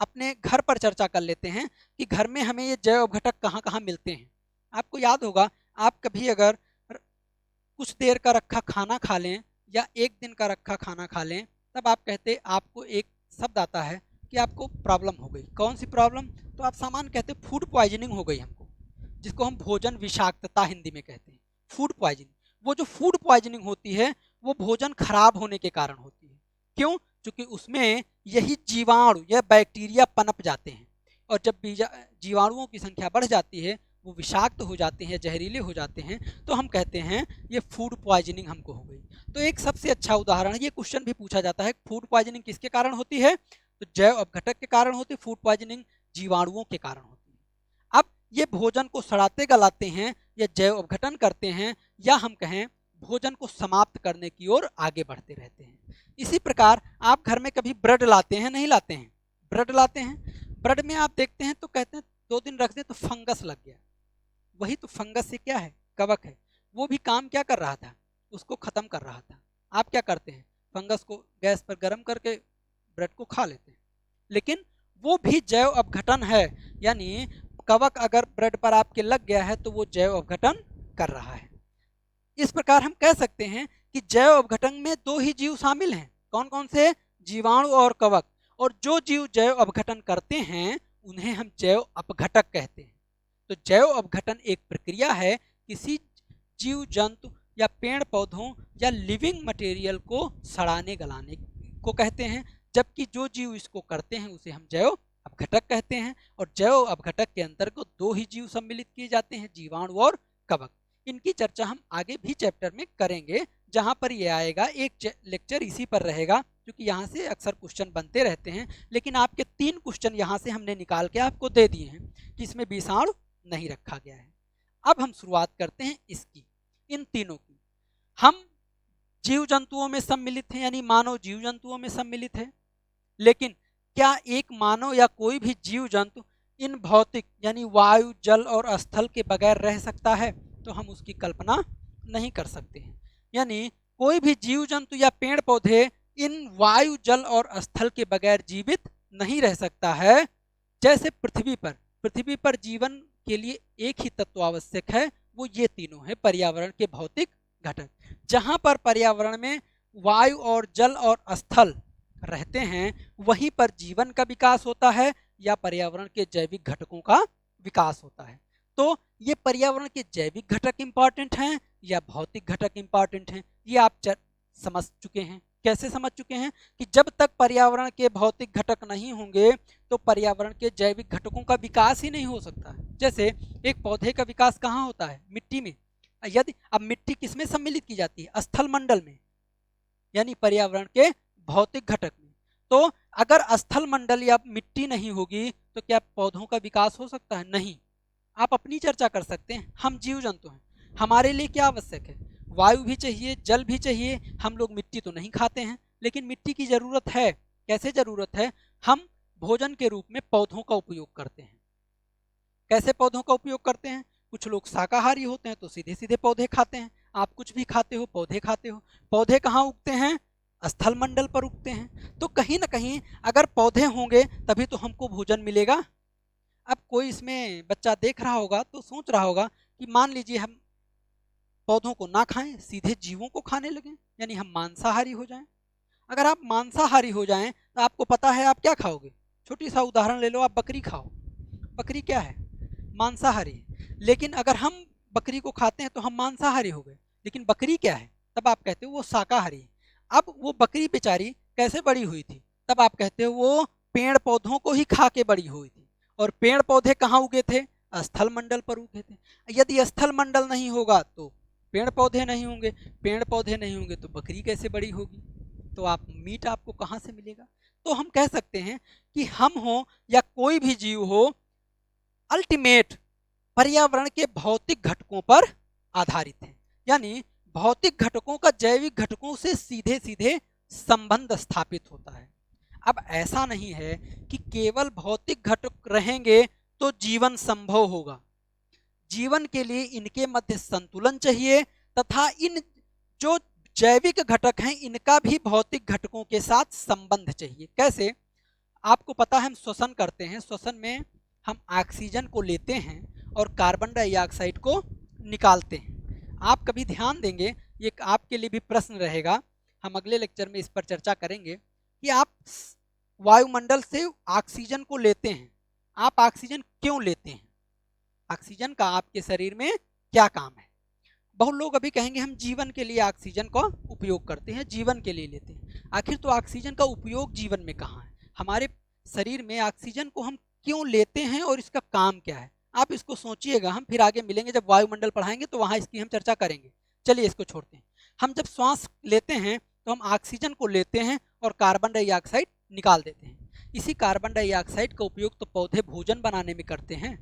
अपने घर पर चर्चा कर लेते हैं कि घर में हमें ये जैव अपघटक कहाँ कहाँ मिलते हैं। आपको याद होगा, आप कभी अगर कुछ देर का रखा खाना खा लें या 1 दिन का रखा खाना खा लें, तब आप कहते, आपको एक शब्द आता है कि आपको प्रॉब्लम हो गई। कौन सी प्रॉब्लम? तो आप सामान्य कहते फूड पॉइजनिंग हो गई हमको, जिसको हम भोजन विषाक्तता हिंदी में कहते हैं, फूड पॉइजनिंग। वो जो फूड पॉइजनिंग होती है वो भोजन खराब होने के कारण होती है। क्यों? क्योंकि उसमें यही जीवाणु या बैक्टीरिया पनप जाते हैं, और जब जीवाणुओं की संख्या बढ़ जाती है, वो विषाक्त हो जाते हैं, जहरीले हो जाते हैं, तो हम कहते हैं ये फूड पॉइजनिंग हमको हो गई। तो एक सबसे अच्छा उदाहरण, ये क्वेश्चन भी पूछा जाता है, फूड पॉइजनिंग किसके कारण होती है? तो जैव अपघटक के कारण होती है, फूड पॉइजनिंग जीवाणुओं के कारण होती है। अब ये भोजन को सड़ाते गलाते हैं या जैव अपघटन करते हैं, या हम कहें भोजन को समाप्त करने की ओर आगे बढ़ते रहते हैं। इसी प्रकार आप घर में कभी ब्रेड लाते हैं, नहीं लाते हैं? ब्रेड लाते हैं, ब्रेड में आप देखते हैं तो कहते हैं 2 दिन रख दें तो फंगस लग गया। वही तो फंगस से क्या है, कवक है, वो भी काम क्या कर रहा था, उसको खत्म कर रहा था। आप क्या करते हैं, फंगस को गैस पर गर्म करके ब्रेड को खा लेते हैं, लेकिन वो भी जैव अपघटन है। यानी कवक अगर ब्रेड पर आपके लग गया है तो वो जैव अपघटन कर रहा है। इस प्रकार हम कह सकते हैं कि जैव अपघटन में 2 ही जीव शामिल हैं। कौन कौन से? जीवाणु और कवक। और जो जीव जैव अपघटन करते हैं उन्हें हम जैव अपघटक कहते हैं। तो जैव अपघटन एक प्रक्रिया है किसी जीव जंतु या पेड़ पौधों या लिविंग मटेरियल को सड़ाने गलाने को कहते हैं, जबकि जो जीव इसको करते हैं उसे हम जैव अपघटक कहते हैं। और जैव अपघटक के अंतर्गत 2 ही जीव सम्मिलित किए जाते हैं, जीवाणु और कवक। इनकी चर्चा हम आगे भी चैप्टर में करेंगे, जहां पर ये आएगा। एक लेक्चर इसी पर रहेगा, क्योंकि यहाँ से अक्सर क्वेश्चन बनते रहते हैं। लेकिन आपके 3 क्वेश्चन यहाँ से हमने निकाल के आपको दे दिए हैं कि इसमें विषाणु नहीं रखा गया है। अब हम शुरुआत करते हैं इसकी, इन तीनों की। हम जीव जंतुओं में सम्मिलित हैं, यानी मानव जीव जंतुओं में सम्मिलित है, लेकिन क्या एक मानव या कोई भी जीव जंतु इन भौतिक यानी वायु, जल और स्थल के बगैर रह सकता है? तो हम उसकी कल्पना नहीं कर सकते हैं। यानी कोई भी जीव जंतु या पेड़ पौधे इन वायु, जल और स्थल के बगैर जीवित नहीं रह सकता है। जैसे पृथ्वी पर जीवन के लिए एक ही तत्व आवश्यक है, वो ये तीनों है पर्यावरण के भौतिक घटक। जहां पर पर्यावरण में वायु और जल और स्थल रहते हैं, वहीं पर जीवन का विकास होता है या पर्यावरण के जैविक घटकों का विकास होता है। तो ये पर्यावरण के जैविक घटक इंपॉर्टेंट हैं या भौतिक घटक इंपॉर्टेंट हैं, ये आप समझ चुके हैं। कैसे समझ चुके हैं कि जब तक पर्यावरण के भौतिक घटक नहीं होंगे तो पर्यावरण के जैविक घटकों का विकास ही नहीं हो सकता। जैसे एक पौधे का विकास कहाँ होता है? मिट्टी में। यदि अब मिट्टी किसमें सम्मिलित की जाती है? स्थल मंडल में, यानी पर्यावरण के भौतिक घटक में। तो अगर स्थल मंडल या मिट्टी नहीं होगी तो क्या पौधों का विकास हो सकता है? नहीं। आप अपनी चर्चा कर सकते हैं, हम जीव जंतु हैं, हमारे लिए क्या आवश्यक है? वायु भी चाहिए, जल भी चाहिए। हम लोग मिट्टी तो नहीं खाते हैं, लेकिन मिट्टी की जरूरत है। कैसे जरूरत है? हम भोजन के रूप में पौधों का उपयोग करते हैं। कैसे पौधों का उपयोग करते हैं? कुछ लोग शाकाहारी होते हैं तो सीधे सीधे पौधे खाते हैं। आप कुछ भी खाते हो, पौधे खाते हो। पौधे कहाँ उगते हैं? स्थल मंडल पर उगते हैं। तो कहीं ना कहीं अगर पौधे होंगे तभी तो हमको भोजन मिलेगा। अब कोई इसमें बच्चा देख रहा होगा तो सोच रहा होगा कि मान लीजिए हम पौधों को ना खाएं, सीधे जीवों को खाने लगें, यानी हम मांसाहारी हो जाएं। अगर आप मांसाहारी हो जाएं तो आपको पता है आप क्या खाओगे। छोटी सा उदाहरण ले लो, आप बकरी खाओ। बकरी क्या है? मांसाहारी है। लेकिन अगर हम बकरी को खाते हैं तो हम मांसाहारी हो गए, लेकिन बकरी क्या है? तब आप कहते हो वो शाकाहारी है। अब वो बकरी बेचारी कैसे बड़ी हुई थी? तब आप कहते हो वो पेड़ पौधों को ही खा के बड़ी हुई थी। और पेड़ पौधे कहाँ उगे थे? स्थल मंडल पर उगे थे। यदि स्थल मंडल नहीं होगा तो पेड़ पौधे नहीं होंगे, पेड़ पौधे नहीं होंगे तो बकरी कैसे बड़ी होगी? तो आप मीट आपको कहाँ से मिलेगा? तो हम कह सकते हैं कि हम हो या कोई भी जीव हो, अल्टीमेट पर्यावरण के भौतिक घटकों पर आधारित है। यानी भौतिक घटकों का जैविक घटकों से सीधे सीधे संबंध स्थापित होता है। अब ऐसा नहीं है कि केवल भौतिक घटक रहेंगे तो जीवन संभव होगा। जीवन के लिए इनके मध्य संतुलन चाहिए, तथा इन जो जैविक घटक हैं इनका भी भौतिक घटकों के साथ संबंध चाहिए। कैसे? आपको पता है हम श्वसन करते हैं, श्वसन में हम ऑक्सीजन को लेते हैं और कार्बन डाइऑक्साइड को निकालते हैं। आप कभी ध्यान देंगे, ये आपके लिए भी प्रश्न रहेगा, हम अगले लेक्चर में इस पर चर्चा करेंगे कि आप वायुमंडल से ऑक्सीजन को लेते हैं, आप ऑक्सीजन क्यों लेते हैं? ऑक्सीजन का आपके शरीर में क्या काम है? बहुत लोग अभी कहेंगे हम जीवन के लिए ऑक्सीजन का उपयोग करते हैं, जीवन के लिए लेते हैं। आखिर तो ऑक्सीजन का उपयोग जीवन में कहाँ है? हमारे शरीर में ऑक्सीजन को हम क्यों लेते हैं और इसका काम क्या है? आप इसको सोचिएगा, हम फिर आगे मिलेंगे जब वायुमंडल पढ़ाएंगे तो वहाँ इसकी हम चर्चा करेंगे। चलिए इसको छोड़ते हैं। हम जब श्वास लेते हैं तो हम ऑक्सीजन को लेते हैं और कार्बन डाइऑक्साइड निकाल देते हैं। इसी कार्बन डाइऑक्साइड का उपयोग तो पौधे भोजन बनाने में करते हैं।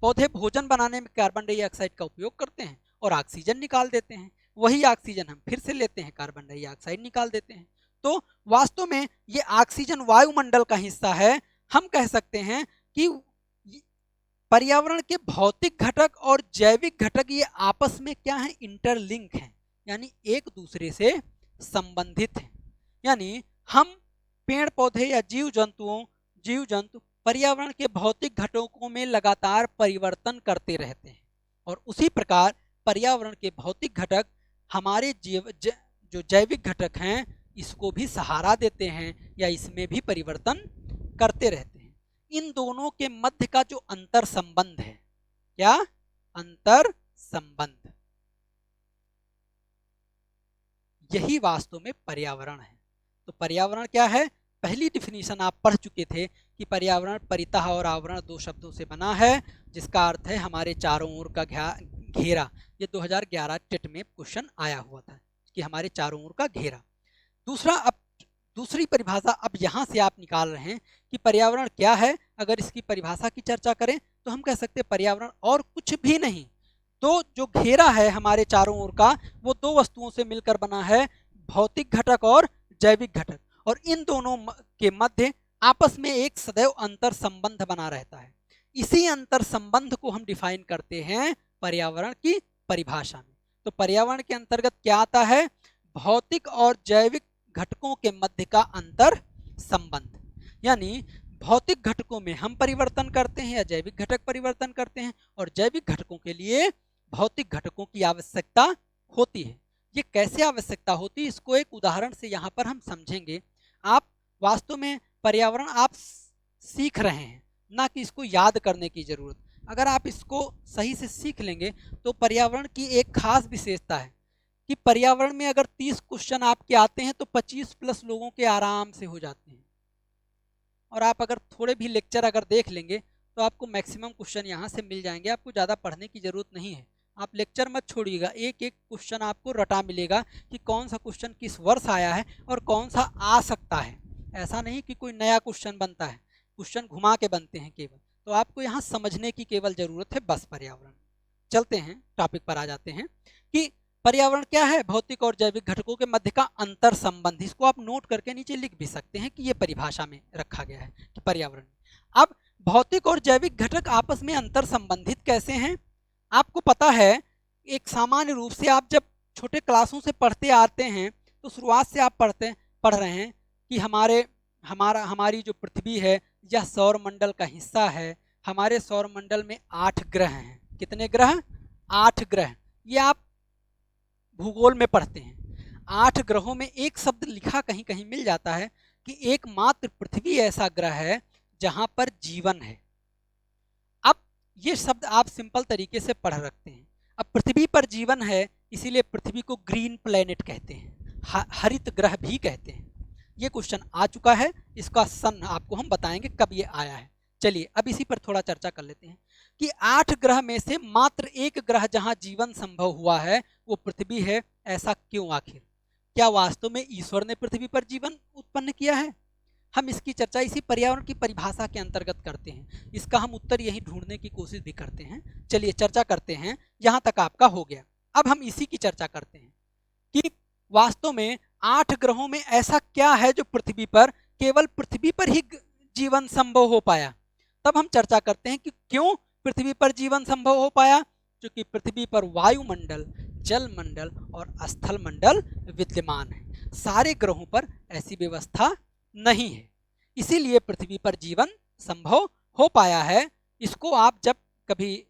पौधे भोजन बनाने में कार्बन डाइऑक्साइड का उपयोग करते हैं और ऑक्सीजन निकाल देते हैं। वही ऑक्सीजन हम फिर से लेते हैं, कार्बन डाइऑक्साइड निकाल देते हैं। तो वास्तव में ये ऑक्सीजन वायुमंडल का हिस्सा है। हम कह सकते हैं कि पर्यावरण के भौतिक घटक और जैविक घटक ये आपस में क्या है, इंटरलिंक हैं, यानी एक दूसरे से संबंधित हैं। यानी हम पेड़ पौधे या जीव जंतु पर्यावरण के भौतिक घटकों में लगातार परिवर्तन करते रहते हैं और उसी प्रकार पर्यावरण के भौतिक घटक हमारे जो जैविक घटक हैं इसको भी सहारा देते हैं या इसमें भी परिवर्तन करते रहते हैं। इन दोनों के मध्य का जो अंतर संबंध है, क्या अंतर संबंध, यही वास्तव में पर्यावरण है। तो पर्यावरण क्या है? पहली डिफिनीशन आप पढ़ चुके थे कि पर्यावरण परितः और आवरण दो शब्दों से बना है, जिसका अर्थ है हमारे चारों ओर का घेरा। ये 2011 टेट में क्वेश्चन आया हुआ था कि हमारे चारों ओर का घेरा। दूसरी परिभाषा अब यहाँ से आप निकाल रहे हैं कि पर्यावरण क्या है। अगर इसकी परिभाषा की चर्चा करें तो हम कह सकते हैं पर्यावरण और कुछ भी नहीं, तो जो घेरा है हमारे चारों ओर का वो दो वस्तुओं से मिलकर बना है, भौतिक घटक और जैविक घटक, और इन दोनों के मध्य आपस में एक सदैव अंतर संबंध बना रहता है। इसी अंतर संबंध को हम डिफाइन करते हैं पर्यावरण की परिभाषा में। तो पर्यावरण के अंतर्गत क्या आता है? भौतिक और जैविक घटकों के मध्य का अंतर संबंध, यानी भौतिक घटकों में हम परिवर्तन करते हैं या जैविक घटक परिवर्तन करते हैं, और जैविक घटकों के लिए भौतिक घटकों की आवश्यकता होती है। ये कैसे आवश्यकता होती है, इसको एक उदाहरण से यहाँ पर हम समझेंगे। आप वास्तव में पर्यावरण आप सीख रहे हैं, ना कि इसको याद करने की जरूरत। अगर आप इसको सही से सीख लेंगे तो पर्यावरण की एक खास विशेषता है कि पर्यावरण में अगर 30 क्वेश्चन आपके आते हैं तो 25 प्लस लोगों के आराम से हो जाते हैं। और आप अगर थोड़े भी लेक्चर अगर देख लेंगे तो आपको मैक्सिमम क्वेश्चन यहाँ से मिल जाएंगे, आपको ज़्यादा पढ़ने की ज़रूरत नहीं है। आप लेक्चर मत छोड़िएगा, एक एक क्वेश्चन आपको रटा मिलेगा कि कौन सा क्वेश्चन किस वर्ष आया है और कौन सा आ सकता है। ऐसा नहीं कि कोई नया क्वेश्चन बनता है, क्वेश्चन घुमा के बनते हैं केवल। तो आपको यहाँ समझने की केवल ज़रूरत है बस पर्यावरण। चलते हैं टॉपिक पर आ जाते हैं कि पर्यावरण क्या है? भौतिक और जैविक घटकों के मध्य का अंतर संबंध। इसको आप नोट करके नीचे लिख भी सकते हैं कि ये परिभाषा में रखा गया है कि पर्यावरण। अब भौतिक और जैविक घटक आपस में अंतर संबंधित कैसे हैं? आपको पता है, एक सामान्य रूप से आप जब छोटे क्लासों से पढ़ते आते हैं तो शुरुआत से आप पढ़ रहे हैं कि हमारी जो पृथ्वी है यह सौर मंडल का हिस्सा है। हमारे सौर मंडल में 8 ग्रह हैं। कितने ग्रह? 8 ग्रह। ये आप भूगोल में पढ़ते हैं। 8 ग्रहों में एक शब्द लिखा कहीं कहीं मिल जाता है कि एकमात्र पृथ्वी ऐसा ग्रह है जहां पर जीवन है। अब ये शब्द आप सिंपल तरीके से पढ़ रखते हैं। अब पृथ्वी पर जीवन है इसीलिए पृथ्वी को ग्रीन प्लेनेट कहते हैं, हरित ग्रह भी कहते हैं। ये क्वेश्चन आ चुका है, इसका सन आपको हम बताएंगे कब ये आया है। चलिए अब इसी पर थोड़ा चर्चा कर लेते हैं कि 8 ग्रह में से मात्र एक ग्रह जहां जीवन संभव हुआ है वो पृथ्वी है। ऐसा क्यों आखिर? क्या वास्तव में ईश्वर ने पृथ्वी पर जीवन उत्पन्न किया है? हम इसकी चर्चा इसी पर्यावरण की परिभाषा के अंतर्गत करते हैं। इसका हम उत्तर यही ढूंढने की कोशिश भी करते हैं। चलिए चर्चा करते हैं, यहां तक आपका हो गया। अब हम इसी की चर्चा करते हैं कि वास्तव में 8 ग्रहों में ऐसा क्या है जो पृथ्वी पर, केवल पृथ्वी पर ही जीवन संभव हो पाया। तब हम चर्चा करते हैं कि क्यों पृथ्वी पर जीवन संभव हो पाया। क्योंकि पृथ्वी पर वायुमंडल, जल मंडल और स्थल मंडल विद्यमान है। सारे ग्रहों पर ऐसी व्यवस्था नहीं है, इसीलिए पृथ्वी पर जीवन संभव हो पाया है। इसको आप जब कभी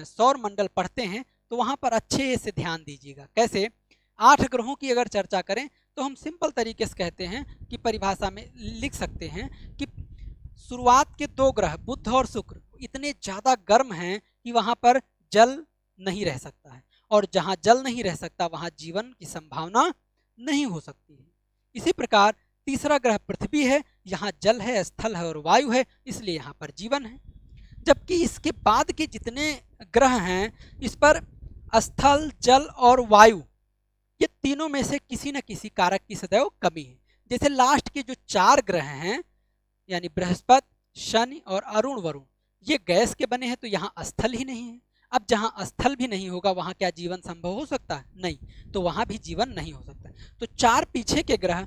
सौर मंडल पढ़ते हैं तो वहां पर अच्छे से ध्यान दीजिएगा। कैसे? 8 ग्रहों की अगर चर्चा करें तो हम सिंपल तरीके से कहते हैं कि परिभाषा में लिख सकते हैं कि शुरुआत के 2 ग्रह बुध और शुक्र इतने ज़्यादा गर्म हैं कि वहाँ पर जल नहीं रह सकता है, और जहाँ जल नहीं रह सकता वहाँ जीवन की संभावना नहीं हो सकती है। इसी प्रकार तीसरा ग्रह पृथ्वी है, यहाँ जल है, स्थल है और वायु है, इसलिए यहाँ पर जीवन है। जबकि इसके बाद के जितने ग्रह हैं इस पर स्थल, जल और वायु, ये तीनों में से किसी न किसी कारक की सदैव कमी है। जैसे लास्ट के जो 4 ग्रह हैं यानी बृहस्पति, शनि और अरुण वरुण ये गैस के बने हैं, तो यहाँ स्थल ही नहीं है। अब जहाँ स्थल भी नहीं होगा वहाँ क्या जीवन संभव हो सकता है? नहीं, तो वहाँ भी जीवन नहीं हो सकता। तो 4 पीछे के ग्रह,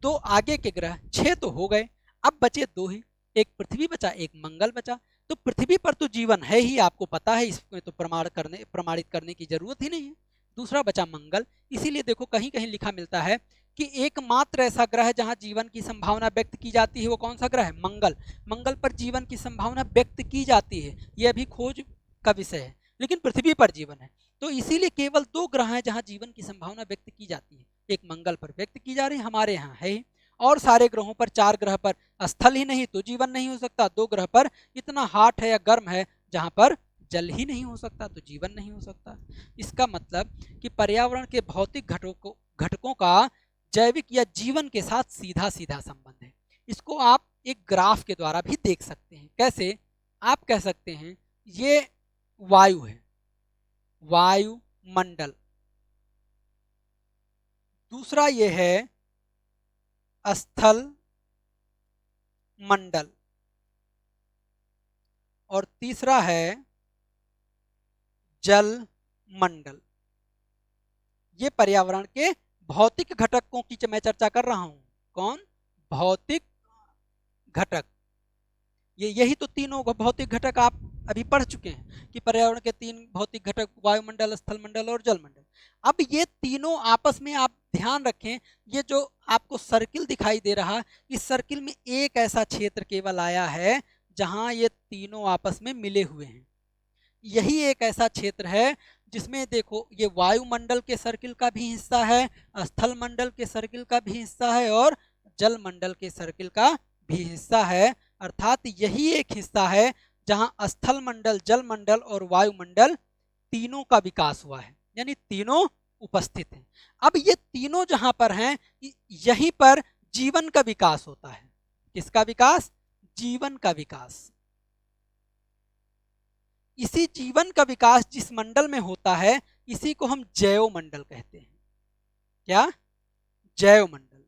2 आगे के ग्रह, 6 तो हो गए, अब बचे 2 ही, एक पृथ्वी बचा, एक मंगल बचा। तो पृथ्वी पर तो जीवन है ही, आपको पता है, इसमें तो प्रमाणित करने की जरूरत ही नहीं है। दूसरा बचा मंगल, इसीलिए देखो कहीं कहीं लिखा मिलता है कि एकमात्र ऐसा ग्रह जहां जीवन की संभावना व्यक्त की जाती है वो कौन सा ग्रह है? मंगल। मंगल पर जीवन की संभावना व्यक्त की जाती है, ये अभी खोज का विषय है, लेकिन पृथ्वी पर जीवन है। तो इसीलिए केवल 2 ग्रह हैं जहां जीवन की संभावना व्यक्त की जाती है, एक मंगल पर व्यक्त की जा रही है, हमारे यहाँ है ही, और सारे ग्रहों पर, 4 ग्रह पर स्थल ही नहीं तो जीवन नहीं हो सकता, 2 ग्रह पर इतना हॉट है या गर्म है जहां पर जल ही नहीं हो सकता, तो जीवन नहीं हो सकता। इसका मतलब कि पर्यावरण के भौतिक घटकों का जैविक या जीवन के साथ सीधा सीधा संबंध है। इसको आप एक ग्राफ के द्वारा भी देख सकते हैं। कैसे? आप कह सकते हैं ये वायु है, वायुमंडल, दूसरा ये है स्थल मंडल, और तीसरा है जल मंडल। ये पर्यावरण के भौतिक घटकों की मैं चर्चा कर रहा हूं। कौन? भौतिक घटक। यही तो तीनों भौतिक घटक आप अभी पढ़ चुके हैं कि पर्यावरण के 3 भौतिक घटक, वायुमंडल, स्थल मंडल और जल मंडल। अब ये तीनों आपस में, आप ध्यान रखें, ये जो आपको सर्किल दिखाई दे रहा, इस सर्किल में एक ऐसा क्षेत्र केवल आया है जहां ये तीनों आपस में मिले हुए हैं। यही एक ऐसा क्षेत्र है जिसमें देखो ये वायुमंडल के सर्किल का भी हिस्सा है, स्थल मंडल के सर्किल का भी हिस्सा है और जल मंडल के सर्किल का भी हिस्सा है। अर्थात यही एक हिस्सा है जहां स्थल मंडल, जल मंडल और वायुमंडल तीनों का विकास हुआ है, यानी तीनों उपस्थित हैं। अब ये तीनों जहां पर हैं, यहीं पर जीवन का विकास होता है। किसका विकास? जीवन का विकास। इसी जीवन का विकास जिस मंडल में होता है, इसी को हम जैव मंडल कहते हैं। क्या? जैव मंडल।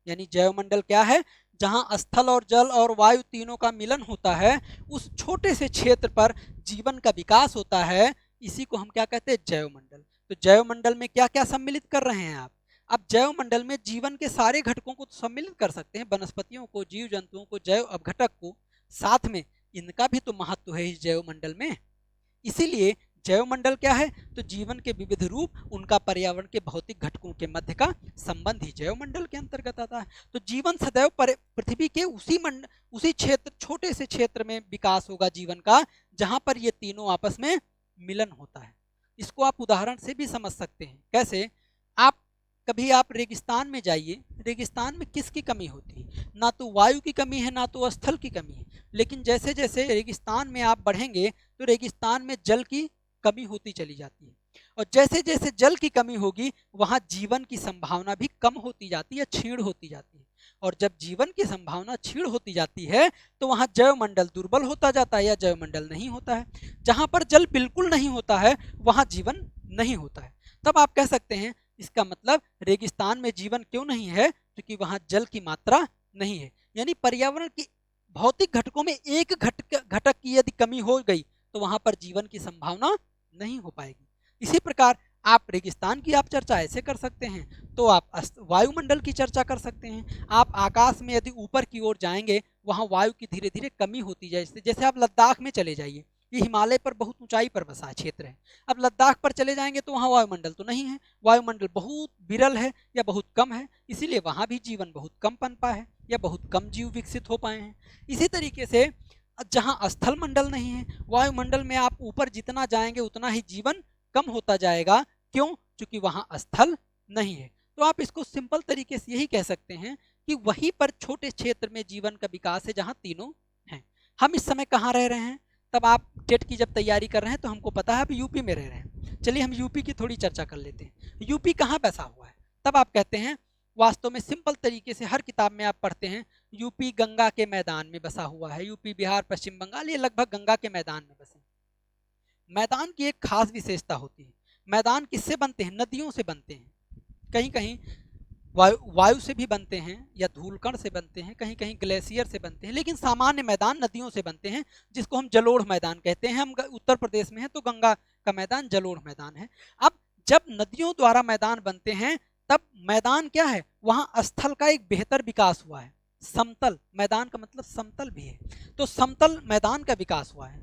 यानी जैव मंडल क्या है? जहां स्थल और जल और वायु तीनों का मिलन होता है, उस छोटे से क्षेत्र पर जीवन का विकास होता है, इसी को हम क्या कहते हैं? जैव मंडल। तो जैव मंडल में क्या क्या सम्मिलित कर रहे हैं आप? अब जैव मंडल में जीवन के सारे घटकों को सम्मिलित कर सकते हैं, वनस्पतियों को, जीव जंतुओं को, जैव अवघटक को, साथ में इनका भी तो महत्व है इस जैव मंडल में। इसीलिए जैव मंडल क्या है? तो जीवन के विविध रूप, उनका पर्यावरण के भौतिक घटकों के मध्य का संबंध ही जैव मंडल के अंतर्गत आता है। तो जीवन सदैव पृथ्वी के उसी क्षेत्र, छोटे से क्षेत्र में विकास होगा जीवन का, जहां पर ये तीनों आपस में मिलन होता है। इसको आप उदाहरण से भी समझ सकते हैं। कैसे? कभी आप रेगिस्तान में जाइए, रेगिस्तान में किसकी कमी होती है? ना तो वायु की कमी है, ना तो स्थल की कमी है, लेकिन जैसे जैसे रेगिस्तान में आप बढ़ेंगे तो रेगिस्तान में जल की कमी होती चली जाती है, और जैसे जैसे जल की कमी होगी वहाँ जीवन की संभावना भी कम होती जाती है, क्षीण होती जाती है। और जब जीवन की संभावना क्षीण होती जाती है तो वहाँ जैव मंडल दुर्बल होता जाता है या जैव मंडल नहीं होता है। जहाँ पर जल बिल्कुल नहीं होता है वहाँ जीवन नहीं होता है। तब आप कह सकते हैं इसका मतलब रेगिस्तान में जीवन क्यों नहीं है? क्योंकि वहाँ जल की मात्रा नहीं है। यानी पर्यावरण की भौतिक घटकों में एक घटक की यदि कमी हो गई तो वहाँ पर जीवन की संभावना नहीं हो पाएगी। इसी प्रकार आप रेगिस्तान की आप चर्चा ऐसे कर सकते हैं, तो आप वायुमंडल की चर्चा कर सकते हैं। आप आकाश में यदि ऊपर की ओर जाएंगे वहाँ वायु की धीरे धीरे कमी होती जाए। जैसे आप लद्दाख में चले जाइए, ये हिमालय पर बहुत ऊंचाई पर बसा क्षेत्र है। अब लद्दाख पर चले जाएंगे तो वहाँ वायुमंडल तो नहीं है, वायुमंडल बहुत विरल है या बहुत कम है, इसीलिए वहाँ भी जीवन बहुत कम पनपा है या बहुत कम जीव विकसित हो पाए हैं। इसी तरीके से जहाँ स्थल मंडल नहीं है, वायुमंडल में आप ऊपर जितना जाएंगे उतना ही जीवन कम होता जाएगा। क्यों? क्योंकि वहाँ स्थल नहीं है। तो आप इसको सिंपल तरीके से यही कह सकते हैं कि वहीं पर छोटे क्षेत्र में जीवन का विकास है जहाँ तीनों हैं। हम इस समय कहाँ रह रहे हैं? तब आप टेट की जब तैयारी कर रहे हैं तो हमको पता है आप यूपी में रह रहे हैं। चलिए हम यूपी की थोड़ी चर्चा कर लेते हैं। यूपी कहाँ बसा हुआ है? तब आप कहते हैं वास्तव में सिंपल तरीके से हर किताब में आप पढ़ते हैं यूपी गंगा के मैदान में बसा हुआ है। यूपी, बिहार, पश्चिम बंगाल ये लगभग गंगा के मैदान में बसे। मैदान की एक खास विशेषता होती है। मैदान किससे बनते हैं? नदियों से बनते हैं। कहीं कहीं वायु से भी बनते हैं या धूलकण से बनते हैं, कहीं कहीं ग्लेशियर से बनते हैं, लेकिन सामान्य मैदान नदियों से बनते हैं, जिसको हम जलोढ़ मैदान कहते हैं। हम उत्तर प्रदेश में हैं तो गंगा का मैदान जलोढ़ मैदान है। अब जब नदियों द्वारा मैदान बनते हैं तब मैदान क्या है, वहां स्थल का एक बेहतर विकास हुआ है। समतल मैदान का मतलब समतल भी है, तो समतल मैदान का विकास हुआ है।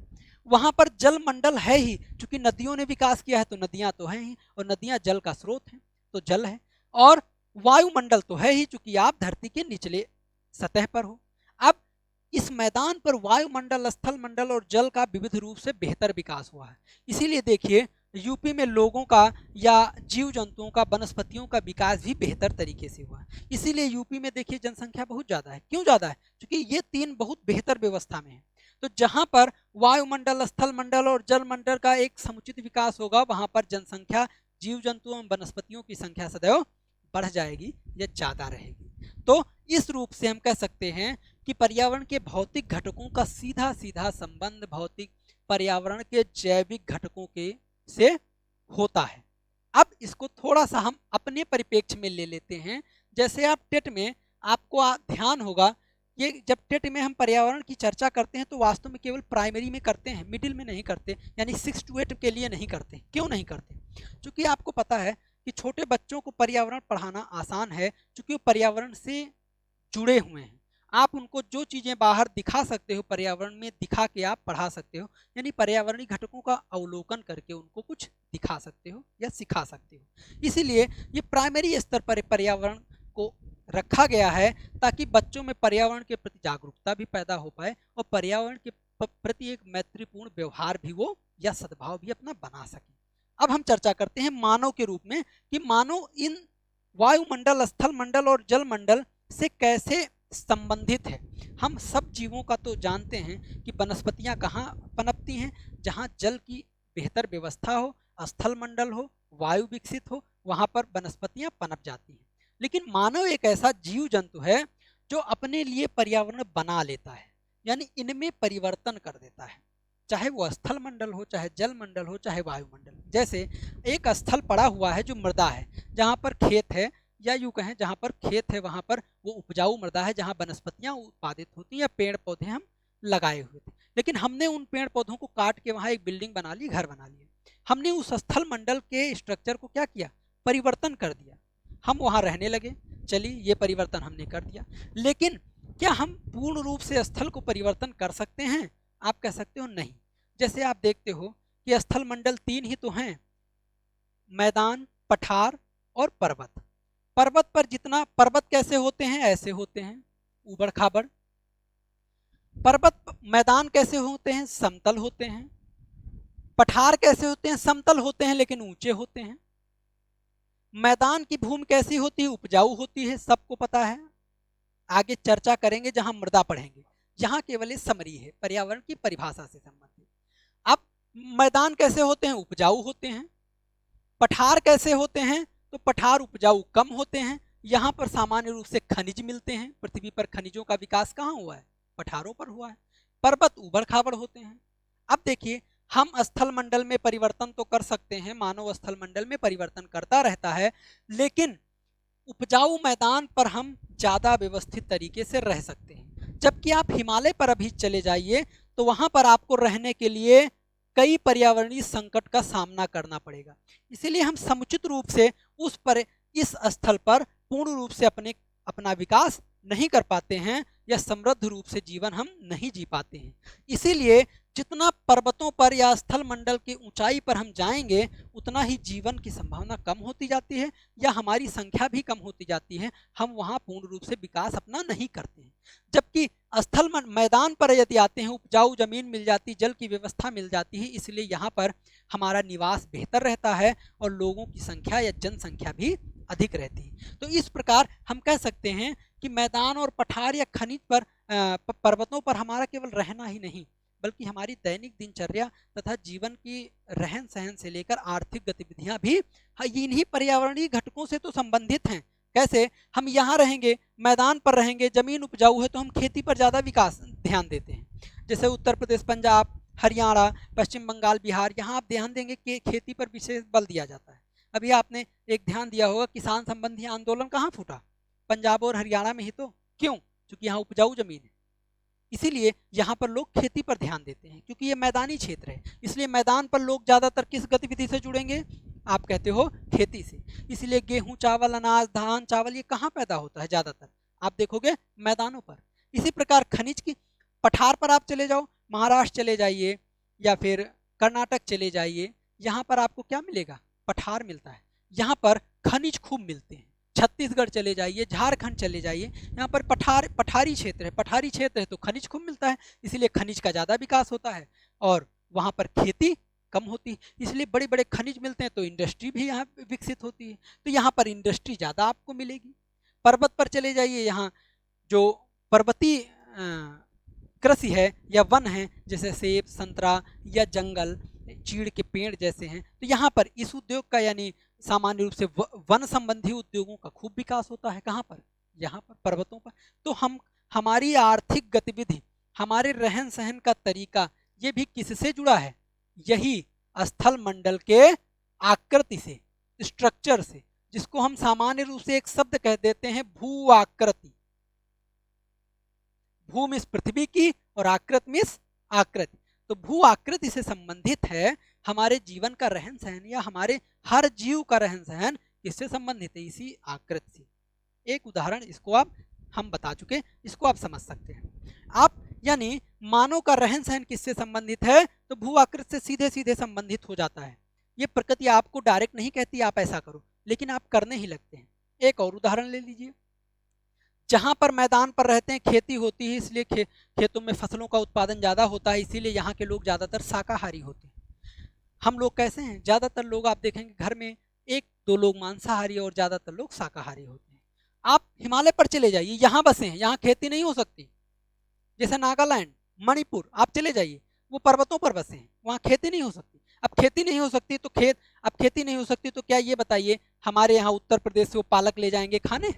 वहां पर जल मंडल है ही, क्योंकि नदियों ने विकास किया है तो नदियां तो हैं ही, और नदियां जल का स्रोत हैं तो जल है। और वायुमंडल तो है ही, चूंकि आप धरती के निचले सतह पर हो। अब इस मैदान पर वायुमंडल, स्थल मंडल और जल का विविध रूप से बेहतर विकास हुआ है। इसीलिए देखिए यूपी में लोगों का या जीव जंतुओं का, वनस्पतियों का विकास भी बेहतर तरीके से हुआ है। इसीलिए यूपी में देखिए जनसंख्या बहुत ज़्यादा है। क्यों ज़्यादा है? क्योंकि ये तीन बहुत बेहतर व्यवस्था में है। तो जहाँ पर वायुमंडल, स्थल मंडल और जल मंडल का एक समुचित विकास होगा, वहाँ पर जनसंख्या, जीव जंतुओं एवं वनस्पतियों की संख्या सदैव बढ़ जाएगी या ज़्यादा रहेगी। तो इस रूप से हम कह सकते हैं कि पर्यावरण के भौतिक घटकों का सीधा सीधा संबंध भौतिक पर्यावरण के जैविक घटकों के से होता है। अब इसको थोड़ा सा हम अपने परिप्रेक्ष्य में ले लेते हैं। जैसे आप टेट में, आपको ध्यान होगा, ये जब टेट में हम पर्यावरण की चर्चा करते हैं तो वास्तव में केवल प्राइमरी में करते हैं, मिडिल में नहीं करते, यानी 6 to 8 के लिए नहीं करते। क्यों नहीं करते? क्योंकि आपको पता है कि छोटे बच्चों को पर्यावरण पढ़ाना आसान है, क्योंकि वो पर्यावरण से जुड़े हुए हैं। आप उनको जो चीज़ें बाहर दिखा सकते हो, पर्यावरण में दिखा के आप पढ़ा सकते हो, यानी पर्यावरणीय घटकों का अवलोकन करके उनको कुछ दिखा सकते हो या सिखा सकते हो। इसीलिए ये प्राइमरी स्तर पर पर्यावरण को रखा गया है, ताकि बच्चों में पर्यावरण के प्रति जागरूकता भी पैदा हो पाए और पर्यावरण के प्रति एक मैत्रीपूर्ण व्यवहार भी वो या सद्भाव भी अपना बना सके। अब हम चर्चा करते हैं मानव के रूप में कि मानव इन वायुमंडल, स्थल मंडल और जल मंडल से कैसे संबंधित है। हम सब जीवों का तो जानते हैं कि वनस्पतियां कहाँ पनपती हैं, जहाँ जल की बेहतर व्यवस्था हो, स्थल मंडल हो, वायु विकसित हो, वहाँ पर वनस्पतियां पनप जाती हैं। लेकिन मानव एक ऐसा जीव जंतु है जो अपने लिए पर्यावरण बना लेता है, यानी इनमें परिवर्तन कर देता है, चाहे वो स्थल मंडल हो, चाहे जल मंडल हो, चाहे वायुमंडल। जैसे एक स्थल पड़ा हुआ है जो मृदा है, जहाँ पर खेत है, या यूँ कहें जहाँ पर खेत है वहाँ पर वो उपजाऊ मृदा है, जहाँ वनस्पतियाँ उत्पादित होती हैं या पेड़ पौधे हम लगाए हुए थे। लेकिन हमने उन पेड़ पौधों को काट के वहाँ एक बिल्डिंग बना ली, घर बना लिया। हमने उस स्थल मंडल के स्ट्रक्चर को क्या किया? परिवर्तन कर दिया। हम वहाँ रहने लगे, चलिए ये परिवर्तन हमने कर दिया। लेकिन क्या हम पूर्ण रूप से स्थल को परिवर्तन कर सकते हैं? आप कह सकते हो नहीं। जैसे आप देखते हो कि स्थल मंडल 3 ही तो हैं, मैदान, पठार और पर्वत। पर्वत पर जितना, पर्वत कैसे होते हैं? ऐसे होते हैं, ऊबड़ खाबड़। पर्वत मैदान कैसे होते हैं? समतल होते हैं। पठार कैसे होते हैं? समतल होते हैं लेकिन ऊंचे होते हैं। मैदान की भूमि कैसी होती है? उपजाऊ होती है, सबको पता है। आगे चर्चा करेंगे जहां मृदा पढ़ेंगे। यहाँ केवल समरी है, पर्यावरण की परिभाषा से संबंधित। अब मैदान कैसे होते हैं? उपजाऊ होते हैं। पठार कैसे होते हैं? तो पठार उपजाऊ कम होते हैं। यहाँ पर सामान्य रूप से खनिज मिलते हैं। पृथ्वी पर खनिजों का विकास कहाँ हुआ है? पठारों पर हुआ है। पर्वत ऊबड़ खाबड़ होते हैं। अब देखिए, हम स्थल मंडल में परिवर्तन तो कर सकते हैं, मानव स्थल मंडल में परिवर्तन करता रहता है, लेकिन उपजाऊ मैदान पर हम ज़्यादा व्यवस्थित तरीके से रह सकते हैं। जबकि आप हिमालय पर अभी चले जाइए तो वहाँ पर आपको रहने के लिए कई पर्यावरणीय संकट का सामना करना पड़ेगा। इसीलिए हम समुचित रूप से इस स्थल पर पूर्ण रूप से अपना विकास नहीं कर पाते हैं या समृद्ध रूप से जीवन हम नहीं जी पाते हैं। इसीलिए जितना पर्वतों पर या स्थल मंडल की ऊंचाई पर हम जाएंगे, उतना ही जीवन की संभावना कम होती जाती है या हमारी संख्या भी कम होती जाती है। हम वहाँ पूर्ण रूप से विकास अपना नहीं करते हैं। जबकि स्थल मैदान पर यदि आते हैं, उपजाऊ जमीन मिल जाती, जल की व्यवस्था मिल जाती है, इसलिए यहाँ पर हमारा निवास बेहतर रहता है और लोगों की संख्या या जनसंख्या भी अधिक रहती है। तो इस प्रकार हम कह सकते हैं कि मैदान और पठार या खनिज पर, पर्वतों पर हमारा केवल रहना ही नहीं, बल्कि हमारी दैनिक दिनचर्या तथा जीवन की रहन सहन से लेकर आर्थिक गतिविधियां भी इन्हीं पर्यावरणीय घटकों से तो संबंधित हैं। कैसे? हम यहाँ रहेंगे, मैदान पर रहेंगे, जमीन उपजाऊ है तो हम खेती पर ज़्यादा विकास ध्यान देते हैं। जैसे उत्तर प्रदेश, पंजाब, हरियाणा, पश्चिम बंगाल, बिहार, यहाँ आप ध्यान देंगे कि खेती पर विशेष बल दिया जाता है। अभी आपने एक ध्यान दिया होगा, किसान संबंधी आंदोलन कहाँ फूटा? पंजाब और हरियाणा में ही तो। क्यों? क्योंकि यहाँ उपजाऊ जमीन है, इसीलिए यहाँ पर लोग खेती पर ध्यान देते हैं, क्योंकि ये मैदानी क्षेत्र है। इसलिए मैदान पर लोग ज़्यादातर किस गतिविधि से जुड़ेंगे? आप कहते हो खेती से। इसलिए गेहूं, चावल, अनाज, धान, चावल ये कहाँ पैदा होता है ज़्यादातर? आप देखोगे मैदानों पर। इसी प्रकार खनिज की पठार पर आप चले जाओ, महाराष्ट्र चले जाइए या फिर कर्नाटक चले जाइए, यहाँ पर आपको क्या मिलेगा? पठार मिलता है। यहाँ पर खनिज खूब मिलते हैं। छत्तीसगढ़ चले जाइए, झारखंड चले जाइए, यहाँ पर पठारी क्षेत्र है। पठारी क्षेत्र है तो खनिज खूब मिलता है, इसलिए खनिज का ज़्यादा विकास होता है और वहाँ पर खेती कम होती है। इसलिए बड़े बड़े खनिज मिलते हैं तो इंडस्ट्री भी यहाँ विकसित होती है, तो यहाँ पर इंडस्ट्री ज़्यादा आपको मिलेगी। पर्वत पर चले जाइए, यहाँ जो पर्वतीय कृषि है या वन है, जैसे सेब, संतरा या जंगल, चीड़ के पेड़ जैसे हैं, तो यहाँ पर इस उद्योग का यानी सामान्य रूप से वन संबंधी उद्योगों का खूब विकास होता है। कहाँ पर? यहाँ पर पर्वतों पर। तो हमारी आर्थिक गतिविधि, हमारे रहन सहन का तरीका, ये भी किससे जुड़ा है? यही स्थल मंडल के आकृति से, स्ट्रक्चर से, जिसको हम सामान्य रूप से एक शब्द कह देते हैं भू आकृति। भू मीन्स पृथ्वी की और आकृति मीन्स आकृति। तो भू आकृति से संबंधित है हमारे जीवन का रहन सहन, या हमारे हर जीव का रहन सहन किससे संबंधित है? इसी आकृति से। एक उदाहरण इसको हम बता चुके, इसको आप समझ सकते हैं। आप यानी मानव का रहन सहन किससे संबंधित है? तो भू आकृति से सीधे सीधे संबंधित हो जाता है। ये प्रकृति आपको डायरेक्ट नहीं कहती आप ऐसा करो, लेकिन आप करने ही लगते हैं। एक और उदाहरण ले लीजिए, जहाँ पर मैदान पर रहते हैं, खेती होती है, इसलिए खेतों में फसलों का उत्पादन ज़्यादा होता है, इसीलिए यहाँ के लोग ज़्यादातर शाकाहारी होते हैं। हम लोग कैसे हैं? ज़्यादातर लोग आप देखेंगे घर में एक दो लोग मांसाहारी और ज़्यादातर लोग शाकाहारी होते हैं। आप हिमालय पर चले जाइए, यहाँ बसे हैं, यहाँ खेती नहीं हो सकती। जैसे नागालैंड, मणिपुर आप चले जाइए, वो पर्वतों पर बसे हैं, वहाँ खेती नहीं हो सकती। अब खेती नहीं हो सकती तो खेती नहीं हो सकती तो क्या ये बताइए हमारे यहाँ उत्तर प्रदेश से वो पालक ले जाएंगे खाने?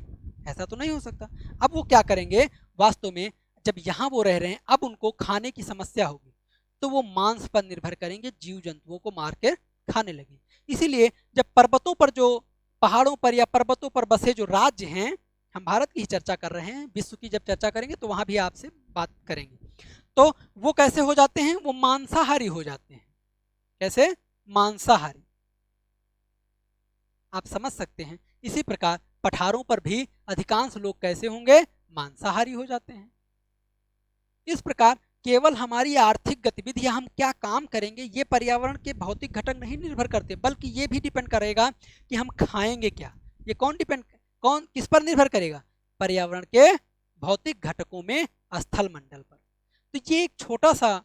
ऐसा तो नहीं हो सकता। अब वो क्या करेंगे? वास्तव में जब यहाँ वो रह रहे हैं, अब उनको खाने की समस्या होगी, तो वो मांस पर निर्भर करेंगे, जीव जंतुओं को मार कर खाने लगे। इसीलिए जब पर्वतों पर, जो पहाड़ों पर या पर्वतों पर बसे जो राज्य हैं, हम भारत की ही चर्चा कर रहे हैं, विश्व की जब चर्चा करेंगे तो वहां भी आपसे बात करेंगे, तो वो कैसे हो जाते हैं? वो मांसाहारी हो जाते हैं। कैसे? मांसाहारी। आप समझ सकते हैं। इसी प्रकार पठारों पर भी अधिकांश लोग कैसे होंगे? मांसाहारी हो जाते हैं। इस प्रकार केवल हमारी आर्थिक गतिविधियां, हम क्या काम करेंगे, ये पर्यावरण के भौतिक घटक नहीं निर्भर करते, बल्कि ये भी डिपेंड करेगा कि हम खाएंगे क्या। ये कौन किस पर निर्भर करेगा? पर्यावरण के भौतिक घटकों में स्थल मंडल पर। तो ये एक छोटा सा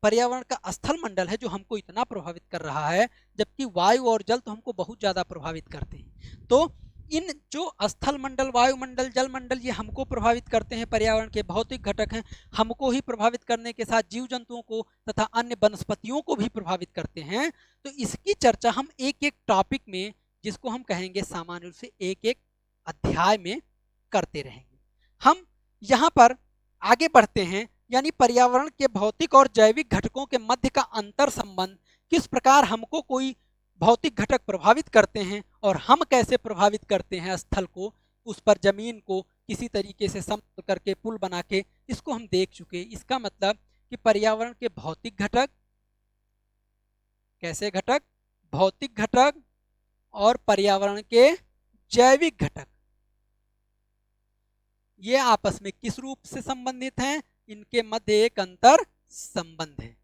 पर्यावरण का स्थल मंडल है जो हमको इतना प्रभावित कर रहा है, जबकि वायु और जल तो हमको बहुत ज़्यादा प्रभावित करते हैं। तो इन जो स्थल मंडल, वायुमंडल, जल मंडल, ये हमको प्रभावित करते हैं, पर्यावरण के भौतिक घटक हैं, हमको ही प्रभावित करने के साथ जीव जंतुओं को तथा अन्य वनस्पतियों को भी प्रभावित करते हैं। तो इसकी चर्चा हम एक एक टॉपिक में, जिसको हम कहेंगे सामान्य रूप से एक एक अध्याय में करते रहेंगे। हम यहाँ पर आगे बढ़ते हैं, यानी पर्यावरण के भौतिक और जैविक घटकों के मध्य का अंतर संबंध, किस प्रकार हमको कोई भौतिक घटक प्रभावित करते हैं और हम कैसे प्रभावित करते हैं स्थल को, उस पर जमीन को किसी तरीके से समतल करके पुल बना के, इसको हम देख चुके। इसका मतलब कि पर्यावरण के भौतिक घटक, कैसे घटक? भौतिक घटक और पर्यावरण के जैविक घटक, ये आपस में किस रूप से संबंधित हैं? इनके मध्य एक अंतर संबंध है।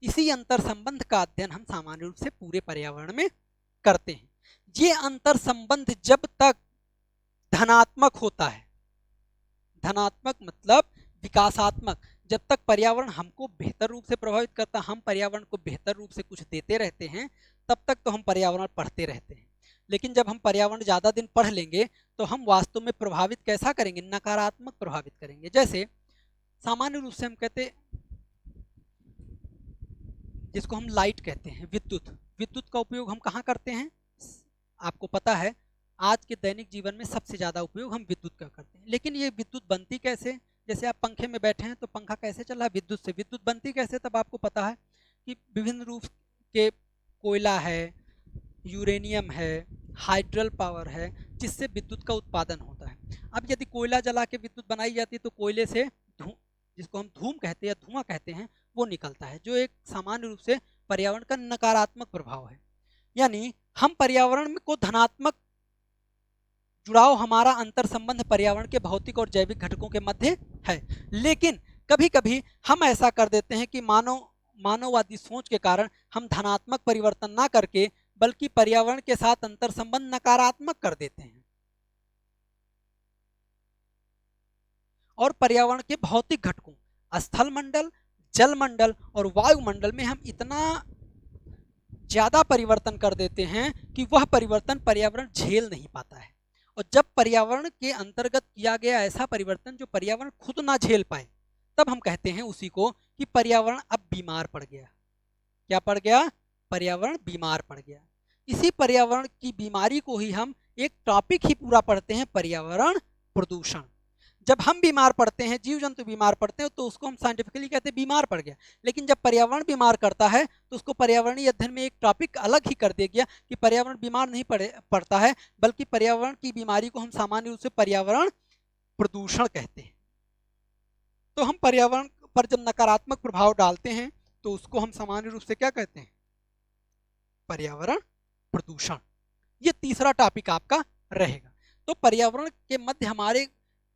इसी अंतर संबंध का अध्ययन हम सामान्य रूप से पूरे पर्यावरण में करते हैं। ये अंतर संबंध जब तक धनात्मक होता है, धनात्मक मतलब विकासात्मक, जब तक पर्यावरण हमको बेहतर रूप से प्रभावित करता, हम पर्यावरण को बेहतर रूप से कुछ देते रहते हैं, तब तक तो हम पर्यावरण पढ़ते रहते हैं। लेकिन जब हम पर्यावरण ज़्यादा दिन पढ़ लेंगे तो हम वास्तव में प्रभावित कैसा करेंगे? नकारात्मक प्रभावित करेंगे। जैसे सामान्य रूप से हम कहते, जिसको हम लाइट कहते हैं, विद्युत का उपयोग हम कहाँ करते हैं? आपको पता है आज के दैनिक जीवन में सबसे ज़्यादा उपयोग हम विद्युत का करते हैं। लेकिन ये विद्युत बनती कैसे? जैसे आप पंखे में बैठे हैं तो पंखा कैसे चल रहा है? विद्युत से। विद्युत बनती कैसे? तब आपको पता है कि विभिन्न रूप के कोयला है, यूरेनियम है, हाइड्रल पावर है, जिससे विद्युत का उत्पादन होता है। अब यदि कोयला जला के विद्युत बनाई जाती है तो कोयले से जिसको हम धूम कहते हैं या धुआं कहते हैं वो निकलता है, जो एक सामान्य रूप से पर्यावरण का नकारात्मक प्रभाव है। यानी हम पर्यावरण को धनात्मक जुड़ाव, हमारा अंतर संबंध पर्यावरण के भौतिक और जैविक घटकों के मध्य है। लेकिन कभी कभी हम ऐसा कर देते हैं कि मानववादी सोच के कारण हम धनात्मक परिवर्तन ना करके बल्कि पर्यावरण के साथ अंतर संबंध नकारात्मक कर देते हैं, और पर्यावरण के भौतिक घटकों स्थल मंडल, जल मंडल और वायुमंडल में हम इतना ज्यादा परिवर्तन कर देते हैं कि वह परिवर्तन पर्यावरण झेल नहीं पाता है। और जब पर्यावरण के अंतर्गत किया गया ऐसा परिवर्तन जो पर्यावरण खुद ना झेल पाए, तब हम कहते हैं उसी को कि पर्यावरण अब बीमार पड़ गया। क्या पड़ गया? पर्यावरण बीमार पड़ गया। इसी पर्यावरण की बीमारी को ही हम एक टॉपिक ही पूरा पढ़ते हैं, पर्यावरण प्रदूषण। जब हम बीमार पड़ते हैं, जीव जंतु बीमार पड़ते हैं, तो उसको हम साइंटिफिकली कहते हैं बीमार पड़ गया। लेकिन जब पर्यावरण बीमार करता है तो उसको पर्यावरणीय अध्ययन में एक टॉपिक अलग ही कर दिया गया कि पर्यावरण बीमार नहीं पड़ता है, बल्कि पर्यावरण की बीमारी को हम सामान्य रूप से पर्यावरण प्रदूषण कहते हैं। तो हम पर्यावरण पर जब नकारात्मक प्रभाव डालते हैं तो उसको हम सामान्य रूप से क्या कहते हैं? पर्यावरण प्रदूषण। ये तीसरा टॉपिक आपका रहेगा। तो पर्यावरण के मध्य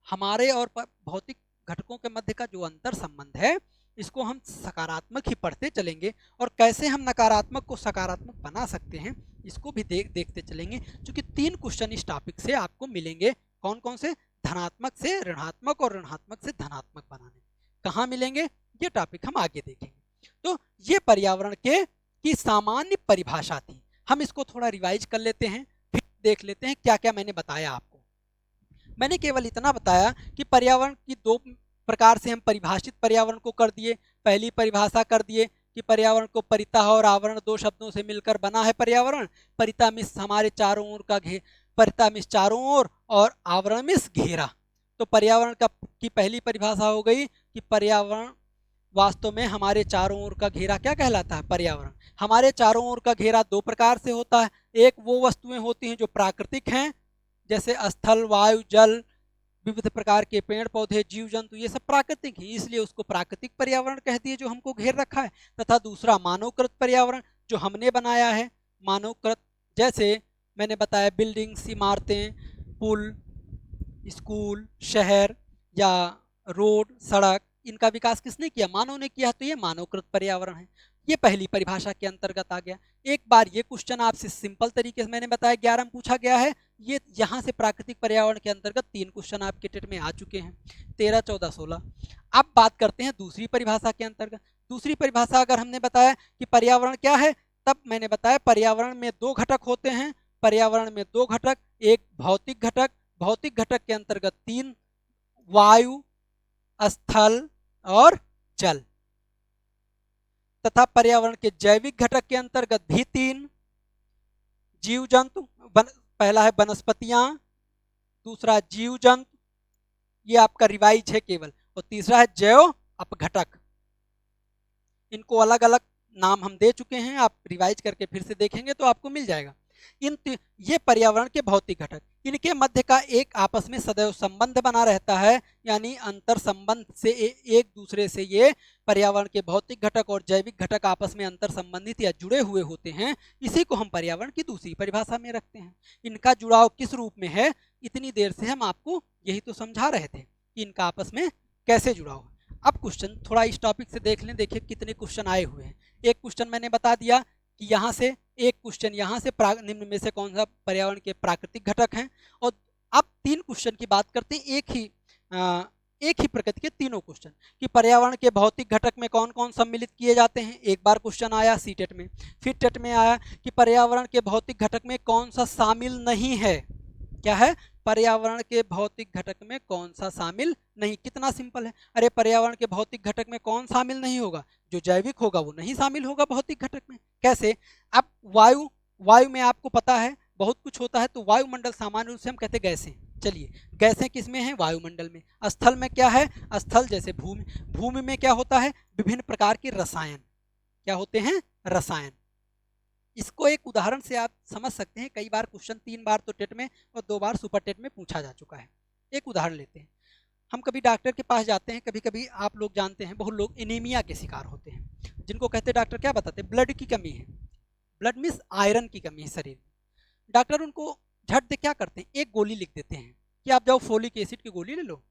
हमारे और भौतिक घटकों के मध्य का जो अंतर संबंध है, इसको हम सकारात्मक ही पढ़ते चलेंगे, और कैसे हम नकारात्मक को सकारात्मक बना सकते हैं इसको भी देखते चलेंगे। क्योंकि 3 क्वेश्चन इस टॉपिक से आपको मिलेंगे। कौन कौन से? धनात्मक से ऋणात्मक और ऋणात्मक से धनात्मक बनाने। कहाँ मिलेंगे? ये टॉपिक हम आगे देखेंगे। तो ये पर्यावरण की सामान्य परिभाषा थी। हम इसको थोड़ा रिवाइज कर लेते हैं, फिर देख लेते हैं क्या क्या मैंने बताया आपको। मैंने केवल इतना बताया कि पर्यावरण की 2 प्रकार से हम परिभाषित पर्यावरण को कर दिए। पहली परिभाषा कर दिए कि पर्यावरण को परितः और आवरण 2 शब्दों से मिलकर बना है पर्यावरण। परितः मीन्स हमारे चारों ओर का परितः मीन्स चारों ओर, और आवरण मीन्स घेरा। तो पर्यावरण की पहली परिभाषा हो गई कि पर्यावरण वास्तव में हमारे चारों ओर का घेरा क्या कहलाता है? पर्यावरण। हमारे चारों ओर का घेरा 2 प्रकार से होता है। एक वो वस्तुएं होती हैं जो प्राकृतिक हैं, जैसे स्थल, वायु, जल, विविध प्रकार के पेड़ पौधे, जीव जंतु, ये सब प्राकृतिक है, इसलिए उसको प्राकृतिक पर्यावरण कह दिए जो हमको घेर रखा है। तथा दूसरा मानवकृत पर्यावरण, जो हमने बनाया है, मानवकृत। जैसे मैंने बताया बिल्डिंग्स, इमारतें, पुल, स्कूल, शहर या रोड, सड़क, इनका विकास किसने किया? मानव ने किया, तो ये मानवकृत पर्यावरण है। ये पहली परिभाषा के अंतर्गत आ गया। एक बार ये क्वेश्चन आपसे सिंपल तरीके से मैंने बताया 11 में पूछा गया है। ये यहाँ से प्राकृतिक पर्यावरण के अंतर्गत 3 क्वेश्चन आपके टेट में आ चुके हैं, 13, 14, 16। अब बात करते हैं दूसरी परिभाषा के अंतर्गत। दूसरी परिभाषा अगर हमने बताया कि पर्यावरण क्या है, तब मैंने बताया पर्यावरण में 2 घटक होते हैं। पर्यावरण में 2 घटक, एक भौतिक घटक, भौतिक घटक के अंतर्गत 3, वायु, स्थल और जल। तथा पर्यावरण के जैविक घटक के अंतर्गत भी 3, जीव जंतु, पहला है वनस्पतियां, दूसरा जीव जंतु, ये आपका रिवाइज है केवल, और तीसरा है जैव अपघटक। इनको अलग अलग नाम हम दे चुके हैं, आप रिवाइज करके फिर से देखेंगे तो आपको मिल जाएगा। ये पर्यावरण के भौतिक घटक, इनके मध्य का एक आपस में सदैव संबंध बना रहता है, यानी अंतर संबंध से एक दूसरे से ये पर्यावरण के भौतिक घटक और जैविक घटक आपस में अंतर संबंधित या जुड़े हुए होते हैं। इसी को हम पर्यावरण की दूसरी परिभाषा में रखते हैं। इनका जुड़ाव किस रूप में है, इतनी देर से हम आपको यही तो समझा रहे थे कि इनका आपस में कैसे जुड़ाव है। अब क्वेश्चन थोड़ा इस टॉपिक से देख लें, देखिए कितने क्वेश्चन आए हुए हैं। एक क्वेश्चन मैंने बता दिया कि यहाँ से, एक क्वेश्चन यहाँ से निम्न में से कौन सा पर्यावरण के प्राकृतिक घटक हैं। और अब 3 क्वेश्चन की बात करते हैं, एक ही प्रकृति के तीनों क्वेश्चन कि पर्यावरण के भौतिक घटक में कौन कौन सम्मिलित किए जाते हैं। एक बार क्वेश्चन आया सीटेट में, फिर टेट में आया कि पर्यावरण के भौतिक घटक में कौन सा शामिल नहीं है। क्या है? पर्यावरण के भौतिक घटक में कौन सा शामिल नहीं। कितना सिंपल है, अरे पर्यावरण के भौतिक घटक में कौन शामिल नहीं होगा? जो जैविक होगा वो नहीं शामिल होगा भौतिक घटक में। कैसे? अब वायु में आपको पता है बहुत कुछ होता है, तो वायुमंडल सामान्य रूप से हम कहते हैं गैसें। चलिए, गैसें किस में हैं? वायुमंडल में। स्थल में क्या है? स्थल जैसे भूमि में क्या होता है? विभिन्न प्रकार के रसायन। क्या होते हैं? रसायन। इसको एक उदाहरण से आप समझ सकते हैं। कई बार क्वेश्चन 3 बार तो टेट में और 2 बार सुपर टेट में पूछा जा चुका है। एक उदाहरण लेते हैं। हम कभी डॉक्टर के पास जाते हैं, कभी कभी आप लोग जानते हैं बहुत लोग एनीमिया के शिकार होते हैं, जिनको कहते हैं डॉक्टर क्या बताते हैं, ब्लड की कमी है। ब्लड मीन्स आयरन की कमी है शरीर में। डॉक्टर उनको झट दे क्या करते हैं, एक गोली लिख देते हैं कि आप जाओ फोलिक एसिड की गोली ले लो।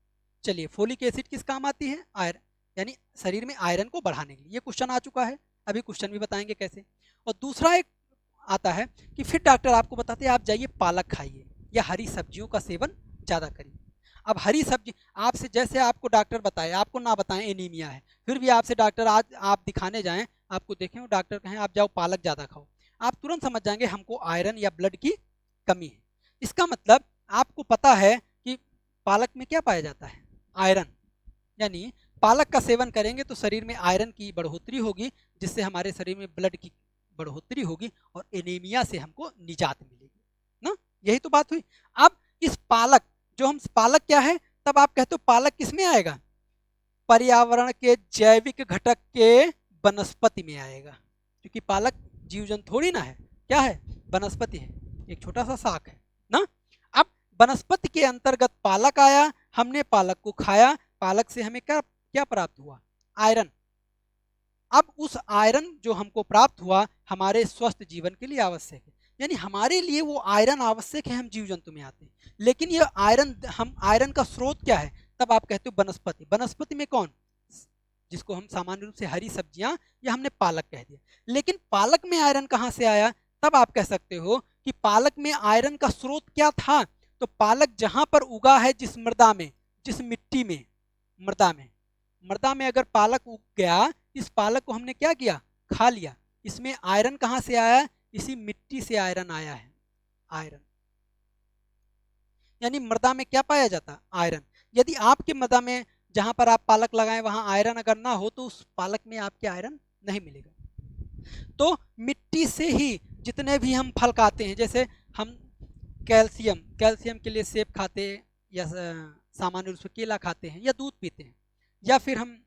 चलिए, फोलिक एसिड किस काम आती है, आयरन, यानी शरीर में आयरन को बढ़ाने के लिए। ये क्वेश्चन आ चुका है, अभी क्वेश्चन भी बताएंगे कैसे। और दूसरा एक आता है कि फिर डॉक्टर आपको बताते हैं आप जाइए पालक खाइए या हरी सब्जियों का सेवन ज़्यादा करिए। अब हरी सब्जी आपसे, जैसे आपको डॉक्टर बताए, आपको ना बताएं एनीमिया है, फिर भी आपसे डॉक्टर आज आप दिखाने जाएं, आपको देखें और डॉक्टर कहें आप जाओ पालक ज़्यादा खाओ, आप तुरंत समझ जाएंगे हमको आयरन या ब्लड की कमी है। इसका मतलब आपको पता है कि पालक में क्या पाया जाता है, आयरन, यानी पालक का सेवन करेंगे तो शरीर में आयरन की बढ़ोतरी होगी, जिससे हमारे शरीर में ब्लड की बढ़ोतरी होगी और एनीमिया से हमको निजात मिलेगी ना। यही तो बात हुई। अब इस पालक, जो हम पालक क्या है, तब आप कहते हो पालक किस में आएगा, पर्यावरण के जैविक घटक के वनस्पति में आएगा, क्योंकि पालक जीव जंतु थोड़ी ना है, क्या है, वनस्पति है, एक छोटा सा शाक है ना। अब वनस्पति के अंतर्गत पालक आया, हमने पालक को खाया, पालक से हमें क्या क्या प्राप्त हुआ, आयरन। अब उस आयरन जो हमको प्राप्त हुआ हमारे स्वस्थ जीवन के लिए आवश्यक है, यानी हमारे लिए वो आयरन आवश्यक है, हम जीव जंतु में आते हैं। लेकिन ये आयरन, हम आयरन का स्रोत क्या है, तब आप कहते हो वनस्पति। वनस्पति में कौन, जिसको हम सामान्य रूप से हरी सब्जियां या हमने पालक कह दिया। लेकिन पालक में आयरन कहाँ से आया, तब आप कह सकते हो कि पालक में आयरन का स्रोत क्या था, तो पालक जहां पर उगा है, जिस मृदा में, जिस मिट्टी में, मृदा में अगर पालक उग गया, इस पालक को हमने क्या किया, खा लिया, इसमें आयरन कहां से आया, इसी मिट्टी से आयरन आया है। आयरन यानी मृदा में क्या पाया जाता, आयरन। यदि आपके मृदा में जहां पर आप पालक लगाएं वहां आयरन अगर ना हो, तो उस पालक में आपके आयरन नहीं मिलेगा। तो मिट्टी से ही जितने भी हम फल खाते हैं, जैसे हम कैल्शियम के लिए सेब खाते हैं, या सामान्य रूप से केला खाते हैं, या दूध पीते हैं, या फिर हम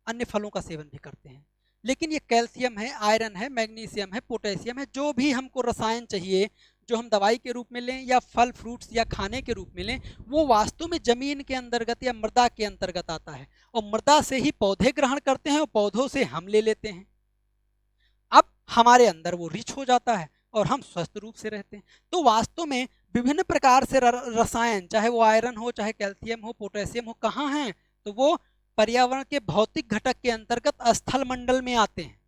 अन्य फलों का सेवन भी करते हैं। लेकिन ये कैल्शियम है, आयरन है, मैग्नीशियम है, पोटेशियम है, जो भी हमको रसायन चाहिए, जो हम दवाई के रूप में लें या फल फ्रूट्स या खाने के रूप में लें, वो वास्तव में जमीन के अंतर्गत या मृदा के अंतर्गत आता है, और मृदा से ही पौधे ग्रहण करते हैं और पौधों से हम ले लेते हैं। अब हमारे अंदर वो रिच हो जाता है और हम स्वस्थ रूप से रहते हैं। तो वास्तव में विभिन्न प्रकार से रसायन, चाहे वो आयरन हो, चाहे कैल्शियम हो, पोटेशियम हो, कहाँ हैं, तो वो पर्यावरण के भौतिक घटक के अंतर्गत स्थल मंडल में आते हैं।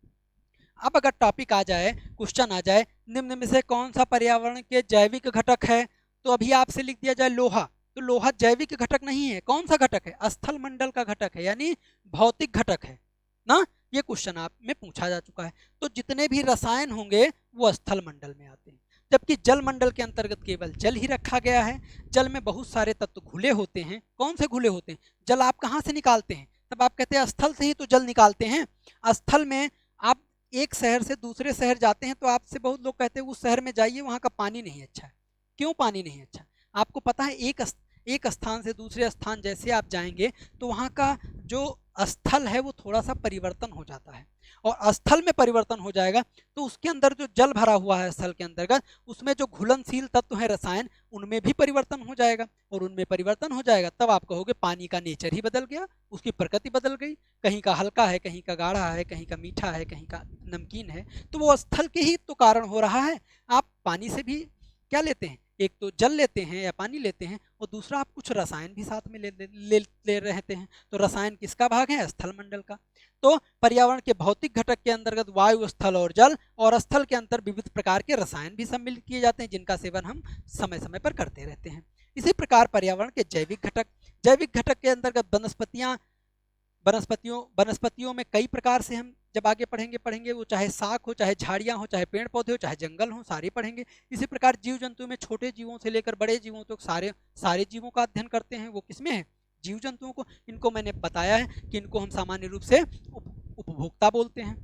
अब अगर टॉपिक आ जाए, क्वेश्चन आ जाए, निम्न में से कौन सा पर्यावरण के जैविक घटक है, तो अभी आपसे लिख दिया जाए लोहा, तो लोहा जैविक घटक नहीं है, कौन सा घटक है, स्थल मंडल का घटक है, यानी भौतिक घटक है ना। ये क्वेश्चन आप में पूछा जा चुका है। तो जितने भी रसायन होंगे वो स्थल मंडल में आते हैं, जबकि जल मंडल के अंतर्गत केवल जल ही रखा गया है। जल में बहुत सारे तत्व घुले होते हैं। कौन से घुले होते हैं, जल आप कहाँ से निकालते हैं, तब आप कहते हैं स्थल से ही तो जल निकालते हैं। स्थल में आप एक शहर से दूसरे शहर जाते हैं, तो आपसे बहुत लोग कहते हैं उस शहर में जाइए, वहाँ का पानी नहीं अच्छा है। क्यों पानी नहीं अच्छा, आपको पता है, एक स्थान से दूसरे स्थान जैसे आप जाएंगे तो वहाँ का जो स्थल है वो थोड़ा सा परिवर्तन हो जाता है, और स्थल में परिवर्तन हो जाएगा तो उसके अंदर जो जल भरा हुआ है स्थल के अंतर्गत, उसमें जो घुलनशील तत्व है रसायन, उनमें भी परिवर्तन हो जाएगा, और उनमें परिवर्तन हो जाएगा तब आप कहोगे पानी का नेचर ही बदल गया, उसकी प्रकृति बदल गई, कहीं का हल्का है, कहीं का गाढ़ा है, कहीं का मीठा है, कहीं का नमकीन है। तो वो स्थल के ही तो कारण हो रहा है। आप पानी से भी क्या लेते हैं, एक तो जल लेते हैं या पानी लेते हैं, और दूसरा आप कुछ रसायन भी साथ में ले रहते हैं। तो रसायन किसका भाग है, स्थल मंडल का। तो पर्यावरण के भौतिक घटक के अंतर्गत वायु, स्थल और जल, और स्थल के अंतर विविध प्रकार के रसायन भी सम्मिलित किए जाते हैं, जिनका सेवन हम समय समय पर करते रहते हैं। इसी प्रकार पर्यावरण के जैविक घटक के अंतर्गत वनस्पतियों में कई प्रकार से हम जब आगे पढ़ेंगे, वो चाहे शाख हो, चाहे झाड़ियाँ हो, चाहे पेड़ पौधे हो, चाहे जंगल हो, सारे पढ़ेंगे। इसी प्रकार जीव जंतु में छोटे जीवों से लेकर बड़े जीवों तक सारे जीवों का अध्ययन करते हैं। वो किसमें है, जीव जंतुओं को। इनको मैंने बताया है कि इनको हम सामान्य रूप से उपभोक्ता बोलते हैं।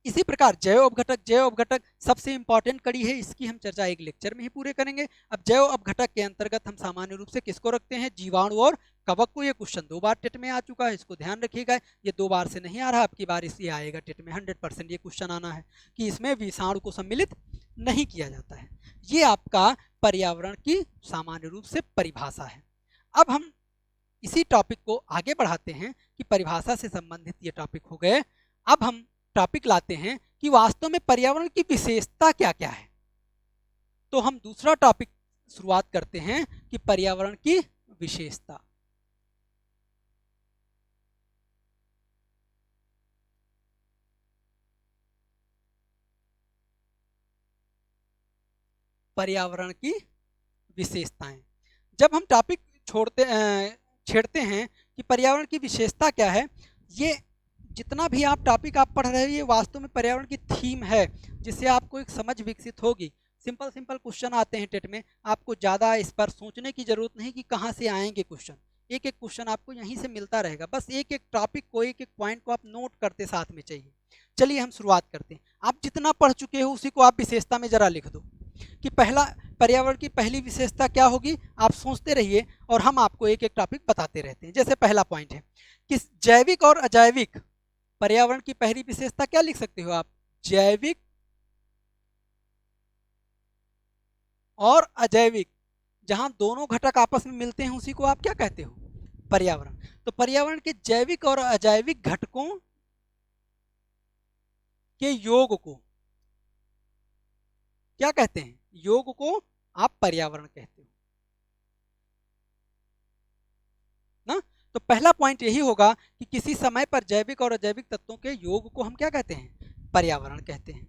इसी प्रकार जैव अपघटक सबसे इंपॉर्टेंट कड़ी है, इसकी हम चर्चा एक लेक्चर में ही पूरे करेंगे। अब जैव अपघटक के अंतर्गत हम सामान्य रूप से किसको रखते हैं, जीवाणु और कवक को। ये क्वेश्चन 2 बार टेट में आ चुका है, इसको ध्यान रखिएगा। ये 2 बार से नहीं आ रहा, आपकी बार इसलिए आएगा टेट में 100% ये क्वेश्चन आना है कि इसमें विषाणु को सम्मिलित नहीं किया जाता है। ये आपका पर्यावरण की सामान्य रूप से परिभाषा है। अब हम इसी टॉपिक को आगे बढ़ाते हैं कि परिभाषा से संबंधित ये टॉपिक हो गए। अब हम टॉपिक लाते हैं कि वास्तव में पर्यावरण की विशेषता क्या क्या है। तो हम दूसरा टॉपिक शुरुआत करते हैं कि पर्यावरण की विशेषता। पर्यावरण की विशेषताएं। जब हम टॉपिक छेड़ते हैं कि पर्यावरण की विशेषता क्या है, ये जितना भी आप टॉपिक आप पढ़ रहे हैं ये वास्तव में पर्यावरण की थीम है, जिससे आपको एक समझ विकसित होगी। सिंपल क्वेश्चन आते हैं टेट में, आपको ज़्यादा इस पर सोचने की जरूरत नहीं कि कहाँ से आएंगे क्वेश्चन। एक एक क्वेश्चन आपको यहीं से मिलता रहेगा, बस एक एक टॉपिक को, एक एक पॉइंट को आप नोट करते साथ में चाहिए। चलिए हम शुरुआत करते हैं। आप जितना पढ़ चुके हो उसी को आप विशेषता में जरा लिख दो कि पहला पर्यावरण की पहली विशेषता क्या होगी। आप सोचते रहिए और हम आपको एक एक टॉपिक बताते रहते हैं। जैसे पहला पॉइंट है कि जैविक और अजैविक पर्यावरण की पहली विशेषता क्या लिख सकते हो आप, जैविक और अजैविक, जहां दोनों घटक आपस में मिलते हैं उसी को आप क्या कहते हो, पर्यावरण। तो पर्यावरण के जैविक और अजैविक घटकों के योग को क्या कहते हैं, योग को आप पर्यावरण कहते हो ना। तो पहला पॉइंट यही होगा कि किसी समय पर जैविक और अजैविक तत्वों के योग को हम क्या कहते हैं, पर्यावरण कहते हैं।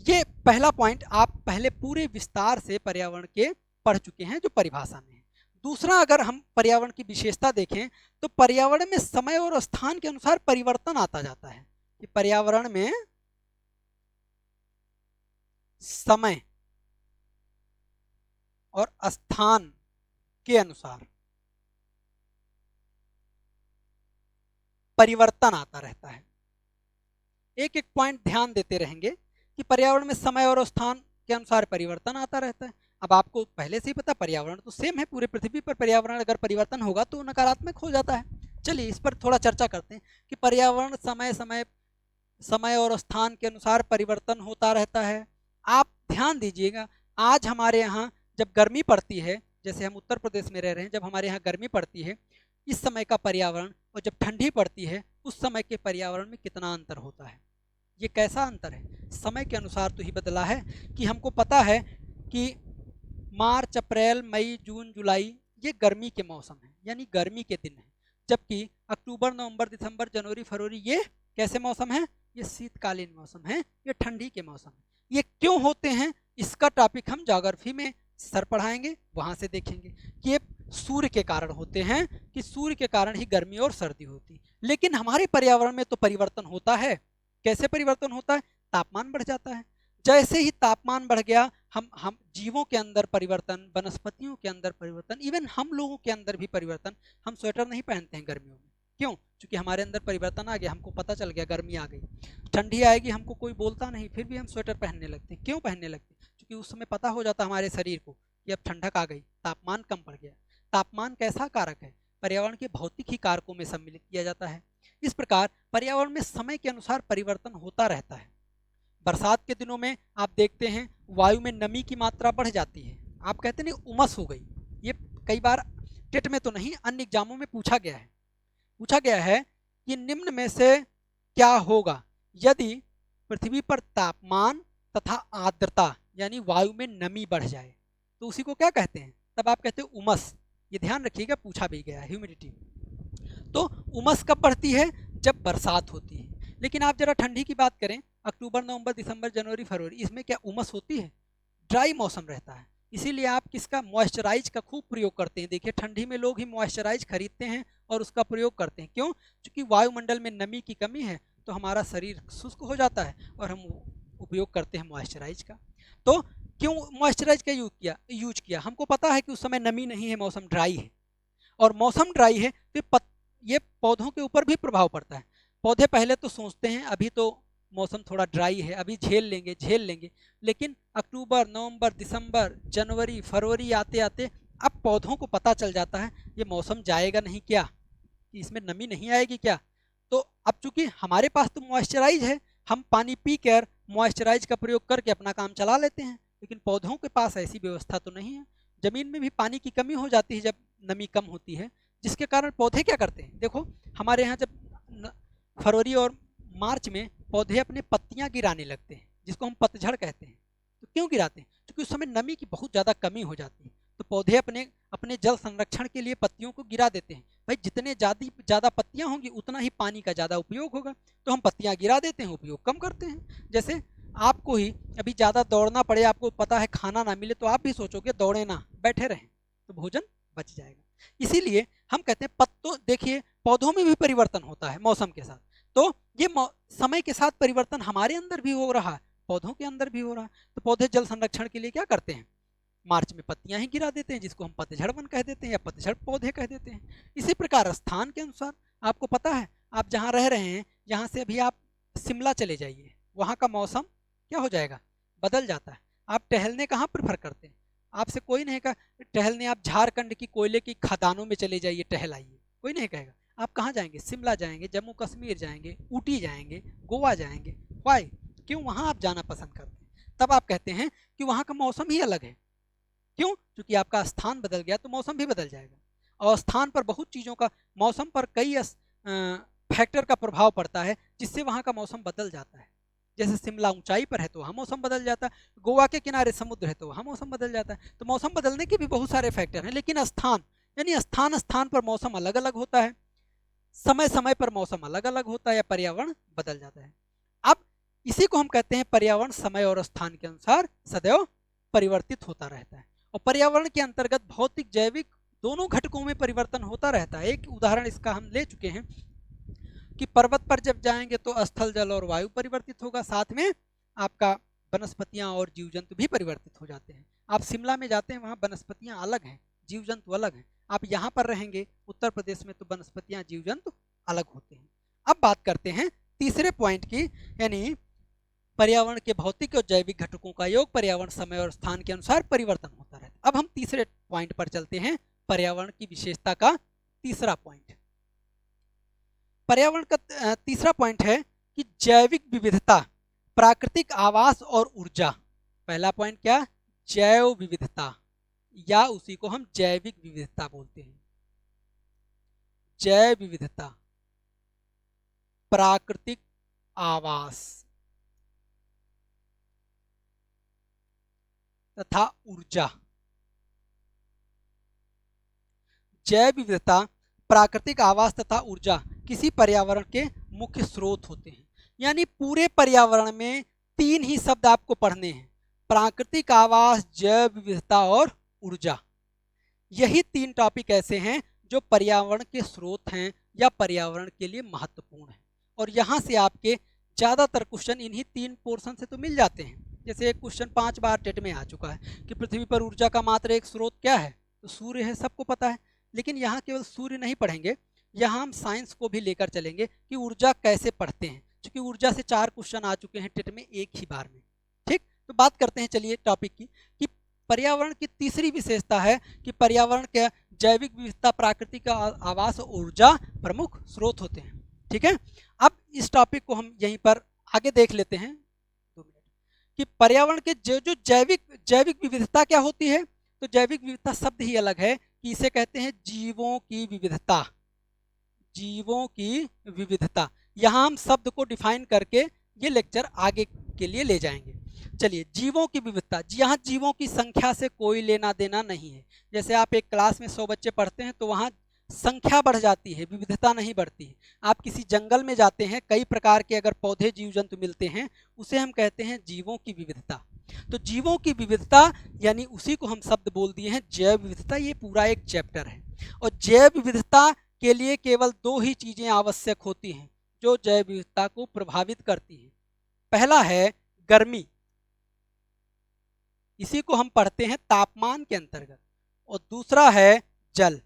ये पहला पॉइंट आप पहले पूरे विस्तार से पर्यावरण के पढ़ चुके हैं जो परिभाषा में है। दूसरा, अगर हम पर्यावरण की विशेषता देखें तो पर्यावरण में समय और स्थान के अनुसार परिवर्तन आता जाता है। कि पर्यावरण में समय और स्थान के अनुसार परिवर्तन आता रहता है। एक एक पॉइंट ध्यान देते रहेंगे कि पर्यावरण में समय और स्थान के अनुसार परिवर्तन आता रहता है। अब आपको पहले से ही पता, पर्यावरण तो सेम है पूरे पृथ्वी पर, पर्यावरण अगर परिवर्तन होगा तो नकारात्मक हो जाता है। चलिए इस पर थोड़ा चर्चा करते हैं कि पर्यावरण समय और स्थान के अनुसार परिवर्तन होता रहता है। आप ध्यान दीजिएगा, आज हमारे यहाँ जब गर्मी पड़ती है, जैसे हम उत्तर प्रदेश में रह रहे हैं, जब हमारे यहाँ गर्मी पड़ती है इस समय का पर्यावरण और जब ठंडी पड़ती है उस समय के पर्यावरण में कितना अंतर होता है। ये कैसा अंतर है, समय के अनुसार तो ही बदला है। कि हमको पता है कि मार्च, अप्रैल, मई, जून, जुलाई ये गर्मी के मौसम है, यानी गर्मी के दिन है, जबकि अक्टूबर, नवंबर, दिसंबर, जनवरी, फरवरी ये कैसे मौसम है, ये शीतकालीन मौसम है, ये ठंडी के मौसम है। ये क्यों होते हैं, इसका टॉपिक हम ज्योग्राफी में सर पढ़ाएंगे, वहां से देखेंगे कि ये सूर्य के कारण होते हैं, कि सूर्य के कारण ही गर्मी और सर्दी होती। लेकिन हमारे पर्यावरण में तो परिवर्तन होता है। कैसे परिवर्तन होता है, तापमान बढ़ जाता है। जैसे ही तापमान बढ़ गया, हम जीवों के अंदर परिवर्तन, वनस्पतियों के अंदर परिवर्तन, इवन हम लोगों के अंदर भी परिवर्तन। हम स्वेटर नहीं पहनते हैं गर्मियों में, क्यों, क्योंकि हमारे अंदर परिवर्तन आ गया, हमको पता चल गया गर्मी आ गई। ठंडी आएगी, हमको कोई बोलता नहीं, फिर भी हम स्वेटर पहनने लगते हैं। क्यों पहनने लगते हैं, क्योंकि उस समय पता हो जाता हमारे शरीर को कि अब ठंडक आ गई, तापमान कम पड़ गया। तापमान कैसा कारक है, पर्यावरण के भौतिक ही कारकों में सम्मिलित किया जाता है। इस प्रकार पर्यावरण में समय के अनुसार परिवर्तन होता रहता है। बरसात के दिनों में आप देखते हैं वायु में नमी की मात्रा बढ़ जाती है। आप कहते नहीं उमस हो गई, ये कई बार टेट में तो नहीं, अन्य एग्जामों में पूछा गया है कि निम्न में से क्या होगा यदि पृथ्वी पर तापमान तथा आर्द्रता यानी वायु में नमी बढ़ जाए, तो उसी को क्या कहते हैं, तब आप कहते हैं उमस। ये ध्यान रखिएगा, पूछा भी गया है, ह्यूमिडिटी। तो उमस कब बढ़ती है, जब बरसात होती है। लेकिन आप जरा ठंडी की बात करें, अक्टूबर, नवंबर, दिसंबर, जनवरी, फरवरी, इसमें क्या उमस होती है, ड्राई मौसम रहता है। इसीलिए आप किसका, मॉइस्चराइज का खूब प्रयोग करते हैं। देखिए ठंडी में लोग ही मॉइस्चराइज खरीदते हैं और उसका प्रयोग करते हैं। क्यों, क्योंकि वायुमंडल में नमी की कमी है तो हमारा शरीर शुष्क हो जाता है और हम उपयोग करते हैं मॉइस्चराइज का। तो क्यों मॉइस्चराइज का यूज किया, हमको पता है कि उस समय नमी नहीं है, मौसम ड्राई है, और मौसम ड्राई है तो ये पौधों के ऊपर भी प्रभाव पड़ता है। पौधे पहले तो सोचते हैं, अभी तो मौसम थोड़ा ड्राई है, अभी झेल लेंगे, लेकिन अक्टूबर, नवंबर, दिसंबर, जनवरी, फरवरी आते आते अब पौधों को पता चल जाता है ये मौसम जाएगा नहीं क्या, कि इसमें नमी नहीं आएगी क्या। तो अब चूंकि हमारे पास तो मॉइस्चराइज है, हम पानी पी कर मॉइस्चराइज का प्रयोग करके अपना काम चला लेते हैं, लेकिन पौधों के पास ऐसी व्यवस्था तो नहीं है। जमीन में भी पानी की कमी हो जाती है जब नमी कम होती है, जिसके कारण पौधे क्या करते हैं, देखो हमारे यहाँ जब फरवरी और मार्च में पौधे अपने पत्तियां गिराने लगते हैं, जिसको हम पतझड़ कहते हैं। तो क्यों गिराते हैं, क्योंकि उस समय नमी की बहुत ज़्यादा कमी हो जाती है, तो पौधे अपने अपने जल संरक्षण के लिए पत्तियों को गिरा देते हैं। भाई जितने ज़्यादा पत्तियां होंगी उतना ही पानी का ज़्यादा उपयोग होगा, तो हम पत्तियां गिरा देते हैं, उपयोग कम करते हैं। जैसे आपको ही अभी ज़्यादा दौड़ना पड़े, आपको पता है खाना ना मिले, तो आप भी सोचोगे दौड़े ना, बैठे रहें, तो भोजन बच जाएगा। इसीलिए हम कहते हैं पत्तों, देखिए पौधों में भी परिवर्तन होता है मौसम के साथ, तो ये समय के साथ परिवर्तन हमारे अंदर भी हो रहा है, पौधों के अंदर भी हो रहा है। तो पौधे जल संरक्षण के लिए क्या करते हैं, मार्च में पत्तियां ही गिरा देते हैं, जिसको हम पतझड़ वन कह देते हैं या पतझड़ पौधे कह देते हैं। इसी प्रकार स्थान के अनुसार, आपको पता है आप जहाँ रह रहे हैं, यहाँ से अभी आप शिमला चले जाइए, वहाँ का मौसम क्या हो जाएगा, बदल जाता है। आप टहलने कहाँ प्रेफर करते हैं, आपसे कोई नहीं कहा टहलने आप झारखंड की कोयले की खदानों में चले जाइए, टहलाइए, कोई नहीं कहेगा। आप कहाँ जाएंगे, शिमला जाएंगे, जम्मू कश्मीर जाएंगे, ऊटी जाएंगे, गोवा जाएंगे। वाई, क्यों वहाँ आप जाना पसंद करते हैं, तब आप कहते हैं कि वहाँ का मौसम ही अलग है। क्यों, क्योंकि आपका स्थान बदल गया तो मौसम भी बदल जाएगा, और स्थान पर बहुत चीज़ों का, मौसम पर कई फैक्टर का प्रभाव पड़ता है, जिससे वहाँ का मौसम बदल जाता है। जैसे शिमला ऊंचाई पर है तो वहाँ मौसम बदल जाता है, गोवा के किनारे समुद्र है तो वहाँ मौसम बदल जाता है। तो मौसम बदलने के भी बहुत सारे फैक्टर हैं, लेकिन स्थान यानी स्थान स्थान पर मौसम अलग अलग होता है, समय समय पर मौसम अलग अलग होता है, या पर्यावरण बदल जाता है। अब इसी को हम कहते हैं पर्यावरण समय और स्थान के अनुसार सदैव परिवर्तित होता रहता है, और पर्यावरण के अंतर्गत भौतिक जैविक दोनों घटकों में परिवर्तन होता रहता है। एक उदाहरण इसका हम ले चुके हैं कि पर्वत पर जब जाएंगे तो स्थल, जल और वायु परिवर्तित होगा, साथ में आपका वनस्पतियां और जीव जंतु भी परिवर्तित हो जाते हैं। आप शिमला में जाते हैं, वहाँ वनस्पतियां अलग हैं, जीव जंतु अलग हैं। आप यहाँ पर रहेंगे उत्तर प्रदेश में, तो वनस्पतियां जीव जंतु अलग होते हैं। अब बात करते हैं तीसरे पॉइंट की, यानी पर्यावरण के भौतिक और जैविक घटकों का योग पर्यावरण समय और स्थान के अनुसार परिवर्तन होता रहता है। अब हम तीसरे पॉइंट पर चलते हैं, पर्यावरण की विशेषता का तीसरा पॉइंट। पर्यावरण का तीसरा पॉइंट है कि जैविक विविधता, प्राकृतिक आवास और ऊर्जा। पहला पॉइंट क्या, जैव विविधता, या उसी को हम जैविक विविधता बोलते हैं। जैव विविधता, प्राकृतिक आवास तथा ऊर्जा। जैव विविधता, प्राकृतिक आवास तथा ऊर्जा किसी पर्यावरण के मुख्य स्रोत होते हैं। यानी पूरे पर्यावरण में तीन ही शब्द आपको पढ़ने हैं, प्राकृतिक आवास, जैव विविधता और ऊर्जा। यही तीन टॉपिक ऐसे हैं जो पर्यावरण के स्रोत हैं या पर्यावरण के लिए महत्वपूर्ण हैं, और यहाँ से आपके ज़्यादातर क्वेश्चन इन्हीं तीन पोर्शन से तो मिल जाते हैं। जैसे एक क्वेश्चन 5 बार टेट में आ चुका है कि पृथ्वी पर ऊर्जा का मात्र एक स्रोत क्या है, तो सूर्य है, सबको पता है। लेकिन यहाँ केवल सूर्य नहीं पढ़ेंगे, यहाँ हम साइंस को भी लेकर चलेंगे कि ऊर्जा कैसे पढ़ते हैं, क्योंकि ऊर्जा से 4 क्वेश्चन आ चुके हैं टेट में एक ही बार में। ठीक, तो बात करते हैं चलिए टॉपिक की, कि पर्यावरण की तीसरी विशेषता है कि पर्यावरण के जैविक विविधता, प्राकृतिक आवास और ऊर्जा प्रमुख स्रोत होते हैं। ठीक है, अब इस टॉपिक को हम यहीं पर आगे देख लेते हैं 2 मिनट, कि पर्यावरण के जो जैविक विविधता क्या होती है। तो जैविक विविधता शब्द ही अलग है कि इसे कहते हैं जीवों की विविधता। जीवों की विविधता, यहाँ हम शब्द को डिफाइन करके ये लेक्चर आगे के लिए ले जाएंगे। चलिए, जीवों की विविधता, यहाँ जीवों की संख्या से कोई लेना देना नहीं है। जैसे आप एक क्लास में 100 बच्चे पढ़ते हैं तो वहाँ संख्या बढ़ जाती है, विविधता नहीं बढ़ती है। आप किसी जंगल में जाते हैं, कई प्रकार के अगर पौधे जीव जंतु मिलते हैं, उसे हम कहते हैं जीवों की विविधता। तो जीवों की विविधता यानी उसी को हम शब्द बोल दिए हैं जैव विविधता। ये पूरा एक चैप्टर है, और जैव विविधता के लिए केवल 2 ही चीज़ें आवश्यक होती हैं जो जैव विविधता को प्रभावित करती हैं। पहला है गर्मी, इसी को हम पढ़ते हैं तापमान के अंतर्गत, और दूसरा है जल।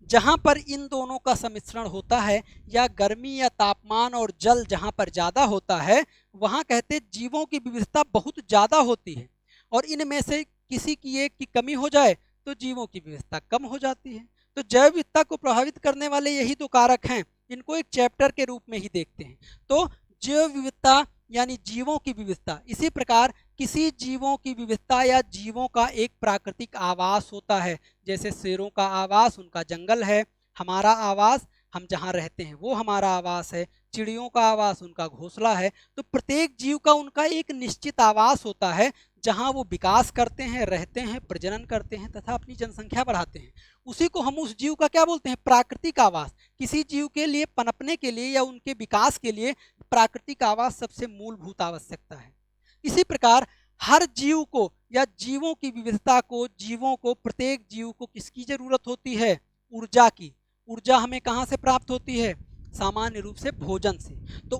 जहाँ पर इन दोनों का सम्मिश्रण होता है या गर्मी या तापमान और जल जहाँ पर ज़्यादा होता है, वहाँ कहते हैं जीवों की विविधता बहुत ज़्यादा होती है, और इनमें से किसी की एक की कमी हो जाए तो जीवों की विविधता कम हो जाती है। तो जैव विविधता को प्रभावित करने वाले यही दो कारक हैं, इनको एक चैप्टर के रूप में ही देखते हैं। तो जैव विविधता यानी जीवों की विविधता, इसी प्रकार किसी जीवों की विविधता या जीवों का एक प्राकृतिक आवास होता है। जैसे शेरों का आवास उनका जंगल है, हमारा आवास हम जहाँ रहते हैं वो हमारा आवास है, चिड़ियों का आवास उनका घोंसला है। तो प्रत्येक जीव का उनका एक निश्चित आवास होता है जहाँ वो विकास करते हैं, रहते हैं, प्रजनन करते हैं तथा अपनी जनसंख्या बढ़ाते हैं। उसी को हम उस जीव का क्या बोलते हैं, प्राकृतिक आवास। किसी जीव के लिए पनपने के लिए या उनके विकास के लिए प्राकृतिक आवास सबसे मूलभूत आवश्यकता है। इसी प्रकार हर जीव को या जीवों की विविधता को, जीवों को, प्रत्येक जीव को किसकी जरूरत होती है, ऊर्जा की। ऊर्जा हमें कहाँ से प्राप्त होती है, सामान्य रूप से भोजन से। तो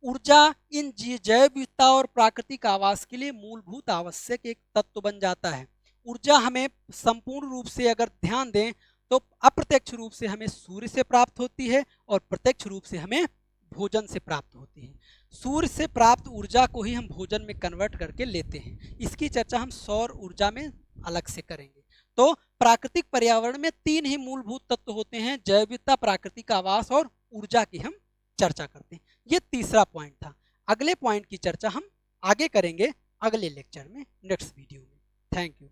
ऊर्जा इन जैव विविधता और प्राकृतिक आवास के लिए मूलभूत आवश्यक एक तत्व बन जाता है। ऊर्जा हमें संपूर्ण रूप से अगर ध्यान दें तो अप्रत्यक्ष रूप से हमें सूर्य से प्राप्त होती है और प्रत्यक्ष रूप से हमें भोजन से प्राप्त होती है। सूर्य से प्राप्त ऊर्जा को ही हम भोजन में कन्वर्ट करके लेते हैं। इसकी चर्चा हम सौर ऊर्जा में अलग से करेंगे। तो प्राकृतिक पर्यावरण में तीन ही मूलभूत तत्व होते हैं, जैव विविधता, प्राकृतिक आवास और ऊर्जा की हम चर्चा करते हैं। ये तीसरा पॉइंट था। अगले पॉइंट की चर्चा हम आगे करेंगे अगले लेक्चर में, नेक्स्ट वीडियो में। Thank you.